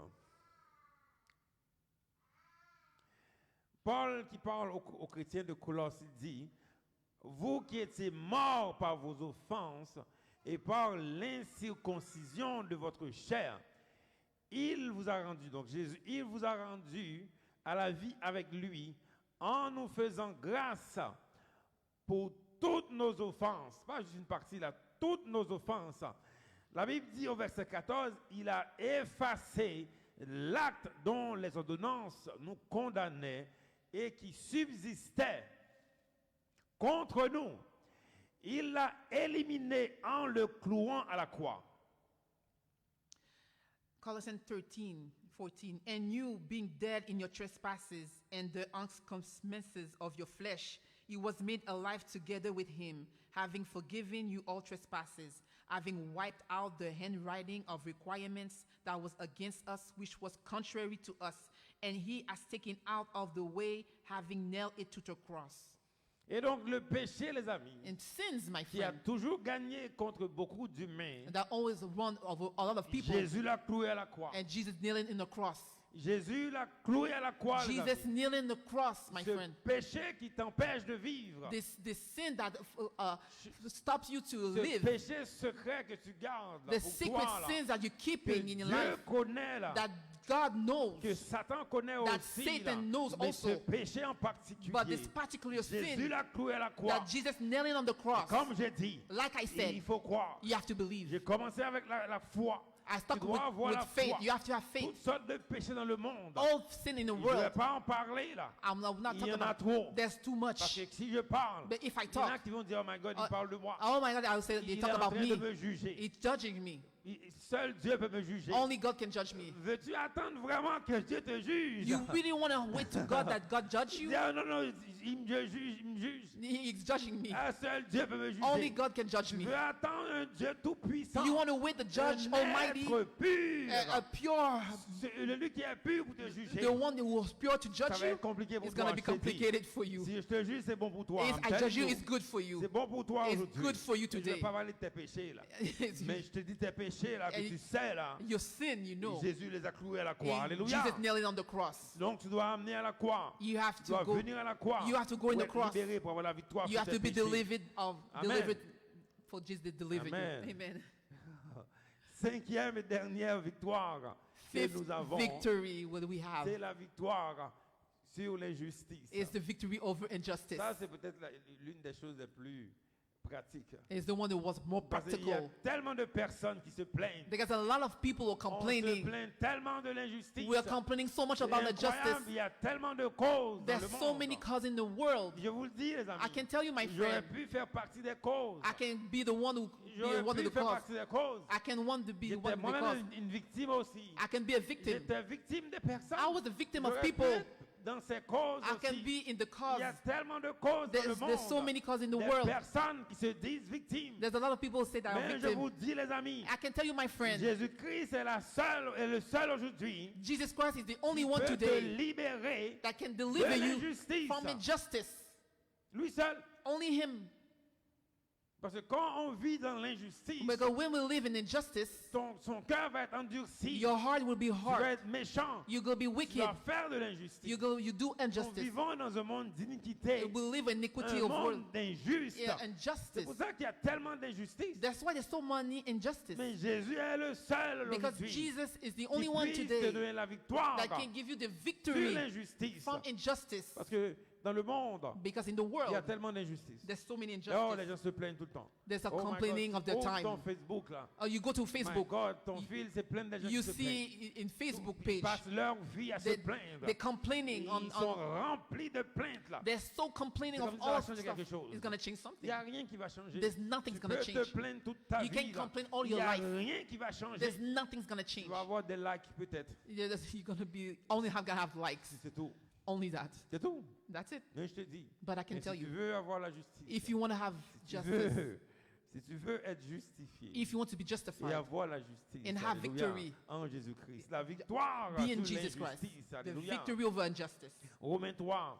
Paul qui parle aux chrétiens de Colosse dit, vous qui étiez morts par vos offenses et par l'incirconcision de votre chair, il vous a rendu, donc Jésus, il vous a rendu à la vie avec lui en nous faisant grâce pour toutes nos offenses, pas juste une partie là, toutes nos offenses. La Bible dit au verset 14, il a effacé l'acte dont les ordonnances nous condamnaient et qui subsistait contre nous. Il l'a éliminé en le clouant à la croix. Colossians 13:14. And you, being dead in your trespasses and the uncircumcisions of your flesh, he was made alive together with him, having forgiven you all trespasses, having wiped out the handwriting of requirements that was against us, which was contrary to us, and he has taken out of the way, having nailed it to the cross. Et donc le péché, les amis, And sins, my qui a friend, toujours gagné contre beaucoup d'humains, that always run over a lot of people, Jésus l'a cloué à la croix. and Jesus kneeling in the cross. Jésus l'a cloué à la croix, les Jesus amis. kneeling the cross, my Ce friend. péché qui t'empêche de vivre. This sin that stops you to Ce live, péché secret que tu gardes là, the pour secret toi, là, sins that you're que keeping in your Dieu life, connaît là, that God knows, que Satan connaît that aussi Satan là, knows mais ce also, péché en particulier, but this particular Jésus sin l'a cloué à la croix. that Jesus nailing on the cross, Comme j'ai dit, like I il said, faut croire. you have to believe. J'ai commencé avec la foi. I Tu stuck dois avoir with la faith. foi. You have to have faith. Toutes sortes de péchés dans le monde. All sin in the Je ne vais world, pas en parler là. I'm not Il y talking en a about. trop. There's too Parce much. que si je parle, But if I il y en a talk, qui vont dire, oh my God, il parle de moi. oh my God, I will say they Il est talk en about train de me. me juger. It's judging me. Seul Dieu peut me juger. Only God can judge me. Veux-tu attendre vraiment que Dieu te juge? You really want to wait to God that God judge you? Dis, ah, non, non, il me juge, il me juge. He's judging me. Ah, seul Dieu peut me juger. Only God can judge Tu me. veux attendre un Dieu tout-puissant. You want to wait the judge un Almighty, être pur. a pure, C'est lui qui est pur pour te juger. the one who was pure to Ça judge va you. être compliqué pour It's toi. going to be je te dis. complicated for you. Si je te juge, c'est bon pour toi. If I'm I telling judge you, you. it's good for you. C'est bon pour toi It's aujourd'hui. good for you Je ne today. vais pas parler de tes péchés là. It's Mais je te dis tes péchés là, que And tu sais là. Your sin, you know. Jésus les a cloués à la croix. And Alléluia. Jesus nailed it on the cross. Donc tu dois amener à la croix. You have Tu to dois go. venir à la croix. You have to go in pour the être cross. libéré pour avoir la victoire You sur have tes to be péchés. delivered Amen. delivered for Jesus to deliver Amen. you. Amen. Cinquième et dernière victoire que Fifth nous avons, victory what we have c'est la victoire sur l'injustice. is the victory over injustice. Ça, c'est peut-être l'une des choses les plus pratiques. It's the one that was more Parce qu'il y a practical. tellement de personnes qui se plaignent. Because a lot of people are On se complaining. plaint tellement de l'injustice. We are complaining so much C'est about the incroyable, justice. il y a tellement de causes dans There's le so monde. many causes in the world. Je vous le dis, les amis. I can tell you, my J'aurais friend, pu faire partie des causes. I can be the one who be J'aurais one of pu the faire cause. partie des causes. I can want to be J'étais one of the cause. moi-même une victime aussi. I can be a victim. J'étais victime des personnes. I was a victim of J'aurais pu people. être dans ces causes I can aussi. be in the Il cause. y a tellement de causes dans le monde. There's so many causes in the Des world. personnes qui se disent victimes. There's a lot of people who say that I'm Mais je victim. vous dis, les amis, I can tell you, my friend, Jésus-Christ est le seul aujourd'hui Jesus Christ is the only qui one peut te today libérer that can de deliver you l'injustice. from injustice. Lui seul. Only him. Parce que quand on vit dans l'injustice, Because when we live in injustice, son cœur va être endurci. your heart will be Tu vas hard. être méchant. You will be Tu wicked. vas faire de l'injustice. You do Nous injustice. vivons dans un monde d'iniquité, You will live in iniquity un of monde world. d'injuste. Yeah, C'est injustice. pour ça qu'il y a tellement d'injustice. That's why there's so many injustice. Mais Jésus est le seul Because aujourd'hui Jesus is the qui only one puisse te today donner la victoire that can give you the sur victory l'injustice. from injustice. Parce que dans le monde, Because in the il y a world, tellement d'injustice. there's so many Oh, les injustices. gens se plaignent tout le temps. There's a Oh my complaining God, of the ouvre time. ton Facebook là. Or you go to My Facebook, God, ton fil, c'est plein de gens you qui se plaignent. see in Facebook Ils page, passent leur vie à se plaindre. they're complaining Ils sont on remplis de plaintes là. they're so complaining C'est of comme ça, ça va all changer stuff. quelque chose. It's going to change Il something. n'y a rien qui va changer. There's nothing's Tu gonna peux change. te plaindre toute ta You vie. can't là. complain all Il your n'y a life. rien qui va changer. There's nothing's going to Tu change. vas avoir des likes peut-être. You're going to be only gonna have likes. C'est tout. Only that. C'est tout. That's it. Mais je te dis. But I can Mais tell si tu you, veux avoir la justice, if you want to have si tu justice, veux, si tu veux être justifié if you want to be et justified, avoir la justice and have alléluia, victory, en Jésus-Christ, la victoire be in sur Jesus Christ, l'injustice, the alléluia. victory over injustice. Romains 3.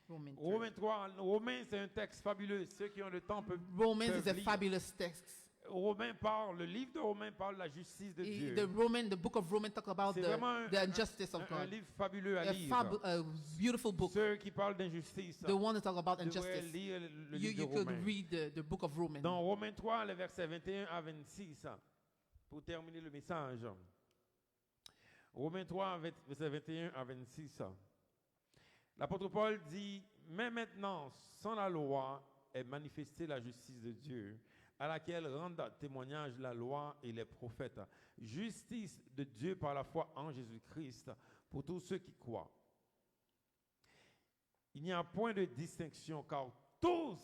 Romans 3. Romains 3. Romains, c'est un texte fabuleux. Ceux qui ont le temps peuvent Romans is a lire. fabulous text. Romains parle, le livre de Romains parle de la justice de Dieu. The book of Romans talk about C'est vraiment the injustice of un God. livre fabuleux à A lire. beautiful book. Ceux qui parlent d'injustice The one that talk about devraient injustice. lire le You livre de could Romains. read the book of Romans. Dans Romains 3, les versets 21 à 26, pour terminer le message. Romains 3, versets 21 à 26. L'apôtre Paul dit, mais maintenant, sans la loi, est manifestée la justice de Dieu, à laquelle rendent témoignage la loi et les prophètes. Justice de Dieu par la foi en Jésus-Christ pour tous ceux qui croient. Il n'y a point de distinction, car tous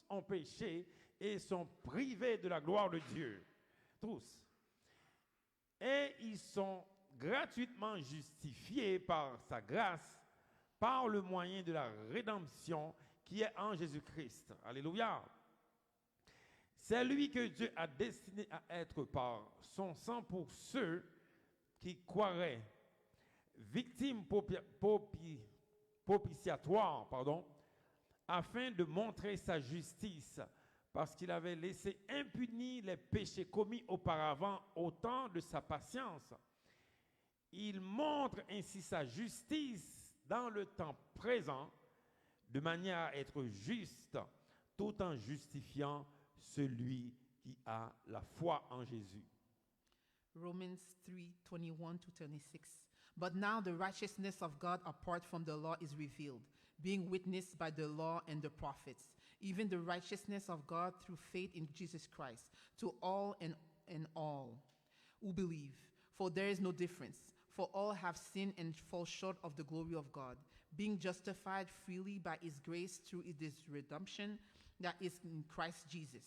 ont péché et sont privés de la gloire de Dieu. Tous. Et ils sont gratuitement justifiés par sa grâce, par le moyen de la rédemption qui est en Jésus-Christ. Alléluia. C'est lui que Dieu a destiné à être par son sang pour ceux qui croiraient, victimes propitiatoires, afin de montrer sa justice, parce qu'il avait laissé impunis les péchés commis auparavant au temps de sa patience. Il montre ainsi sa justice dans le temps présent, de manière à être juste, tout en justifiant celui qui a la foi en Jésus. Romans 3:21-26. But now the righteousness of God apart from the law is revealed, being witnessed by the law and the prophets, even the righteousness of God through faith in Jesus Christ, to all and all who believe. For there is no difference, for all have sinned and fall short of the glory of God, being justified freely by his grace through his redemption that is in Christ Jesus,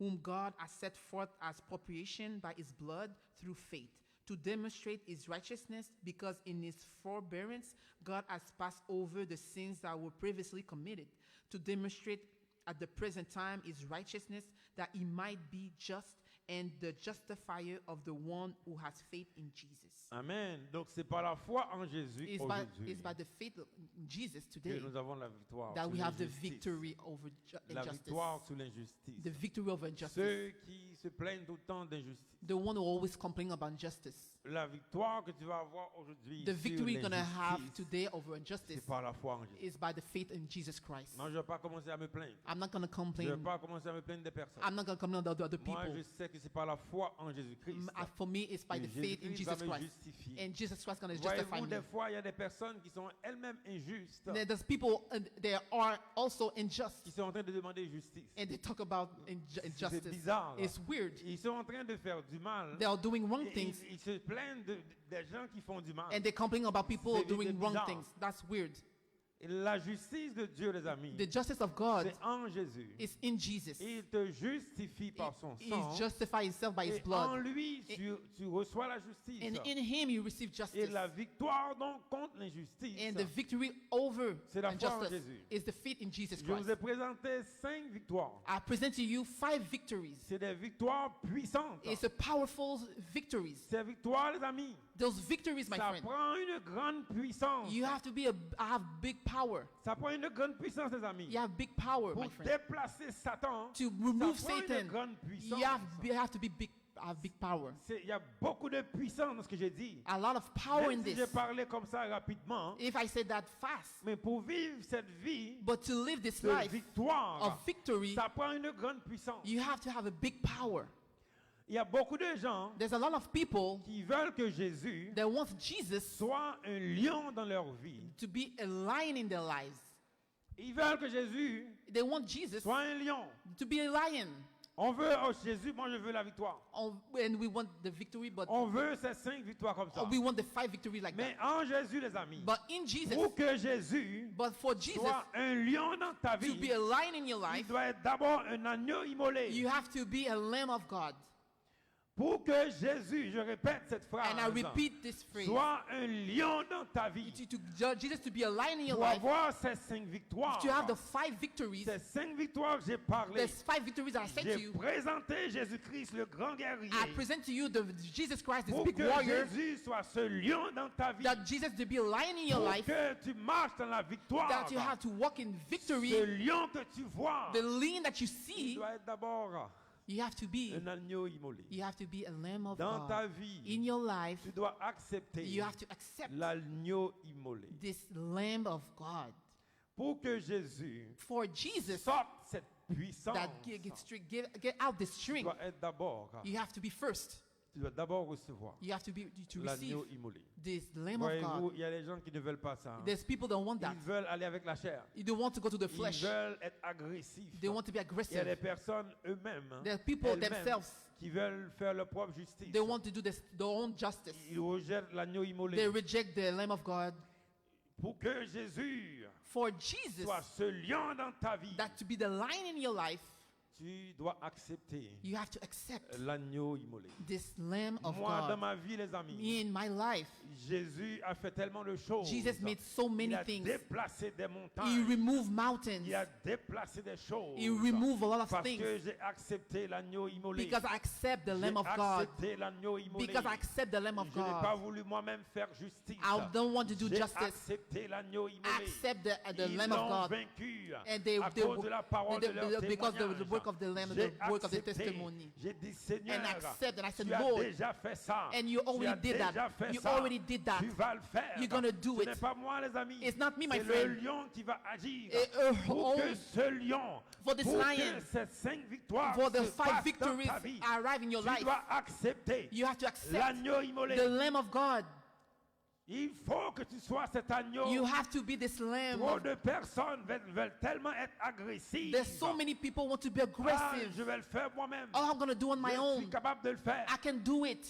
whom God has set forth as propitiation by his blood through faith, to demonstrate his righteousness, because in his forbearance God has passed over the sins that were previously committed, to demonstrate at the present time his righteousness, that he might be just and the justifier of the one who has faith in Jesus. Amen. Donc c'est par la foi en Jésus It's aujourd'hui by the faith in Jesus que today nous avons la victoire that sur we have the l'injustice. victory over La injustice. victoire sur l'injustice. The victory over injustice. Ceux qui se plaignent tout le temps d'injustice. The one who always complain about injustice. La victoire que tu vas avoir aujourd'hui The sur victory you're going to have l'injustice, today over injustice c'est par la foi en Jésus. is by the faith in Jesus Christ. Moi, je ne vais pas commencer à me plaindre. I'm not going to Je ne vais complain. pas commencer à me plaindre des personnes. I'm not going to complain about the other Moi, people. je sais que c'est par la foi en Jésus-Christ. For me, it's by que the faith in Jésus-Christ Jesus va me Christ. justifier. And Jesus Christ is going to justify Voyez-vous, me. des fois, il y a des personnes qui sont elles-mêmes injustes, There's people, there are also unjust. qui sont en train de demander justice. And they talk about C'est injustice. bizarre. It's weird. Ils sont en train de faire du mal. They are doing wrong Et things. ils se plaignent des gens qui font du mal. And they complain about people C'est doing wrong bizarre. things. That's weird. Et la justice de Dieu, les amis, The justice of God c'est en Jésus. is in Jesus. Il te justifie par son He sang. justifies himself by his Et en blood. lui, tu reçois la justice. And in him you receive Et justice. la victoire donc contre l'injustice. And the victory over C'est la foi en injustice Jésus. is the faith in Jesus Je Christ. vous ai présenté 5 victoires. I present to you 5 victories. C'est des victoires puissantes. It's a powerful victories. Ces victoires, les amis, Those victories, my ça friend, prend une grande puissance. you have to have big power. Ça prend une grande puissance, les amis. You have big power, my Pour friend. déplacer Satan, To remove ça prend une Satan, grande puissance. you have to be big, have big power. Il y a beaucoup de puissance dans ce que j'ai dit. A lot of power in Même si this. j'ai parlé comme ça rapidement, If I say that fast, mais pour vivre cette vie but to live this de life victoire, of victory, ça prend une grande puissance. you have to have a big power. Il y a beaucoup de gens There's a lot of people qui veulent que Jésus that want Jesus soit un lion dans leur vie. to be a lion in their lives. Ils veulent que Jésus They want Jesus soit un lion. to be a lion. On veut, oh Jésus, moi je veux la victoire. And we want the victory, but On veut ces 5 victoires comme ça. we want the 5 victories like Mais that. en Jésus, les amis, But in Jesus, pour que Jésus but for Jesus soit un lion dans ta to be vie, a lion in your il life, doit être d'abord un agneau immolé. you have to be a lamb of God. Pour que Jésus, je répète cette phrase, And I repeat this phrase. soit un lion dans ta vie, Jesus to be a lion in your pour life, avoir ces 5 victoires, to have the 5 victories, ces 5 victoires que j'ai parlé, there's 5 victories I said to j'ai you. présenté Jésus-Christ, le grand guerrier, I present to you the Jesus Christ, this pour big que warrior, Jésus soit ce lion dans ta vie, that Jesus to be a lion in your pour life, que tu marches dans la victoire. that you have to walk in victory. Ce lion que tu vois, The lion that you il see, doit être d'abord you have to be un agneau immolé. a lamb of Dans ta God. vie, In your life, tu dois accepter you have to accept l'agneau immolé. this lamb of God. Pour que Jésus For Jesus, sorte cette puissance, that get out the tu string, dois être d'abord, you have to be first. tu dois d'abord recevoir You have to receive l'agneau immolé. this lamb of Voyez-vous, God. il y a des gens qui ne veulent pas ça. There's people that want that. Ils veulent aller avec la chair. You don't want to go to the Ils flesh. veulent être agressifs. They want to be Il y a des aggressive. personnes eux-mêmes, There are people elles-mêmes, themselves. qui veulent faire leur propre justice. They want to do their own justice. Ils rejettent l'agneau immolé. They reject the lamb of God. Pour que Jésus For Jesus, soit ce lion dans ta vie, that to be the lion in your life, tu dois accepter you have to accept l'agneau immolé. this lamb of Moi, dans God. ma vie, les amis, Me in my life, Jésus a fait tellement de choses. Jesus made so Il many a things. déplacé des He montagnes. removed mountains. Il a déplacé des choses. He removed a lot of Parce things. que j'ai accepté l'agneau immolé. Because I accept the J'ai Lamb of God. accepté l'agneau immolé. Because I accept the Lamb of Je n'ai pas God. voulu moi-même faire justice. I don't want to do J'ai justice. accepté l'agneau immolé. Accept the Ils Lamb of l'ont God. vaincu And they, à cause de la parole de leur because témoignage. the work of the Lamb, J'ai the work of the accepté. testimony. J'ai dit, Seigneur, And accept, and I said, tu as Lord, déjà fait ça. and you Tu already as did that. déjà fait You ça. already did that. Tu vas le faire. You're gonna do Ce it. n'est pas moi, les amis. It's not me, my C'est le friend. lion qui va agir. Oh, Pour que ce lion, for this pour lion, que ces 5 victoires for the se 5 passent victories dans ta vie, arrive in your tu life, dois accepter you have to accept l'agneau immolé. the Lamb of God. Il faut que tu sois cet agneau. You have to be this lamb. Trop de personnes veulent tellement être agressives. There's so many people want to be Ah, aggressive. je vais le faire moi-même. Oh, I'm going to do on my Je suis own. capable de le faire. I can do it.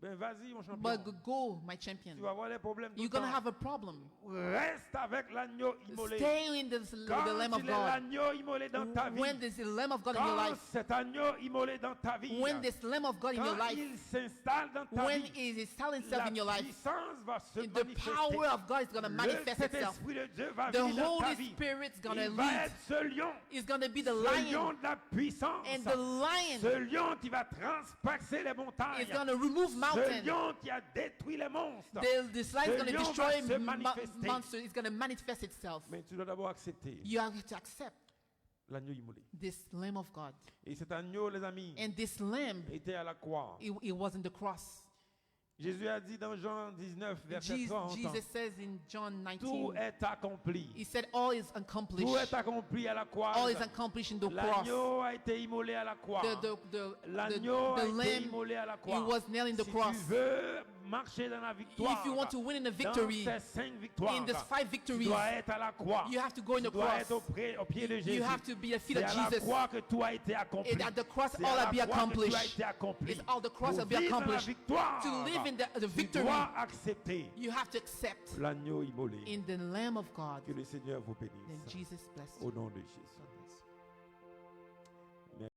Ben vas-y, mon champion. But go, my champion. Tu vas avoir des problèmes tout You're le going to temps. have a problem. Reste avec l'agneau immolé. Stay in the Lamb Quand of il est God. l'agneau immolé dans ta vie, When there's a Lamb of God in your quand life, cet agneau immolé dans ta vie, when this Lamb of God in your quand life, il s'installe dans ta when vie, it install itself la in your life, puissance va se the manifester. power of God is going to Le manifest itself. Saint-Esprit de Dieu va The venir dans ta Holy vie. Spirit's going to Il va lead. être ce lion, It's going to be the ce lion. lion de la puissance, And the lion ce lion qui va transpercer les montagnes, is going to remove ce mountains. lion qui a détruit les monstres. This lion is going to lion destroy va se manifester. monsters. It's going to manifest itself. Mais tu dois d'abord accepter You have to accept l'agneau immolé. this Lamb of God. Et cet agneau, les amis, And this lamb, était à la croix. it wasn't the cross. Jésus a dit dans Jean 19, verset 30, Jesus says in John tout 19, est accompli. he said, all is Tout accomplished. est accompli à la croix. All is accomplished in the cross. L'agneau a été immolé à la croix. L'agneau a été lamb, immolé à la croix. it was nailed in the Si cross. tu veux marcher dans la victoire, If you want to win in a victory, dans ces 5 victoires, in these 5 tu victories, dois être à la croix. you have to go in Tu the dois cross. être au pied de Jésus. You have to be at the feet C'est of à la Jesus. croix que tout a été accompli. And at the cross, C'est all à will be la croix que tout a accomplished. été accompli. It's all the cross Pour will be vivre dans la accomplished. victoire, To live in the tu victory, dois accepter you have to accept l'agneau immolé. in the Lamb of God. Que le Seigneur vous bénisse. Then Jesus bless Au you. nom de Jésus. God bless you.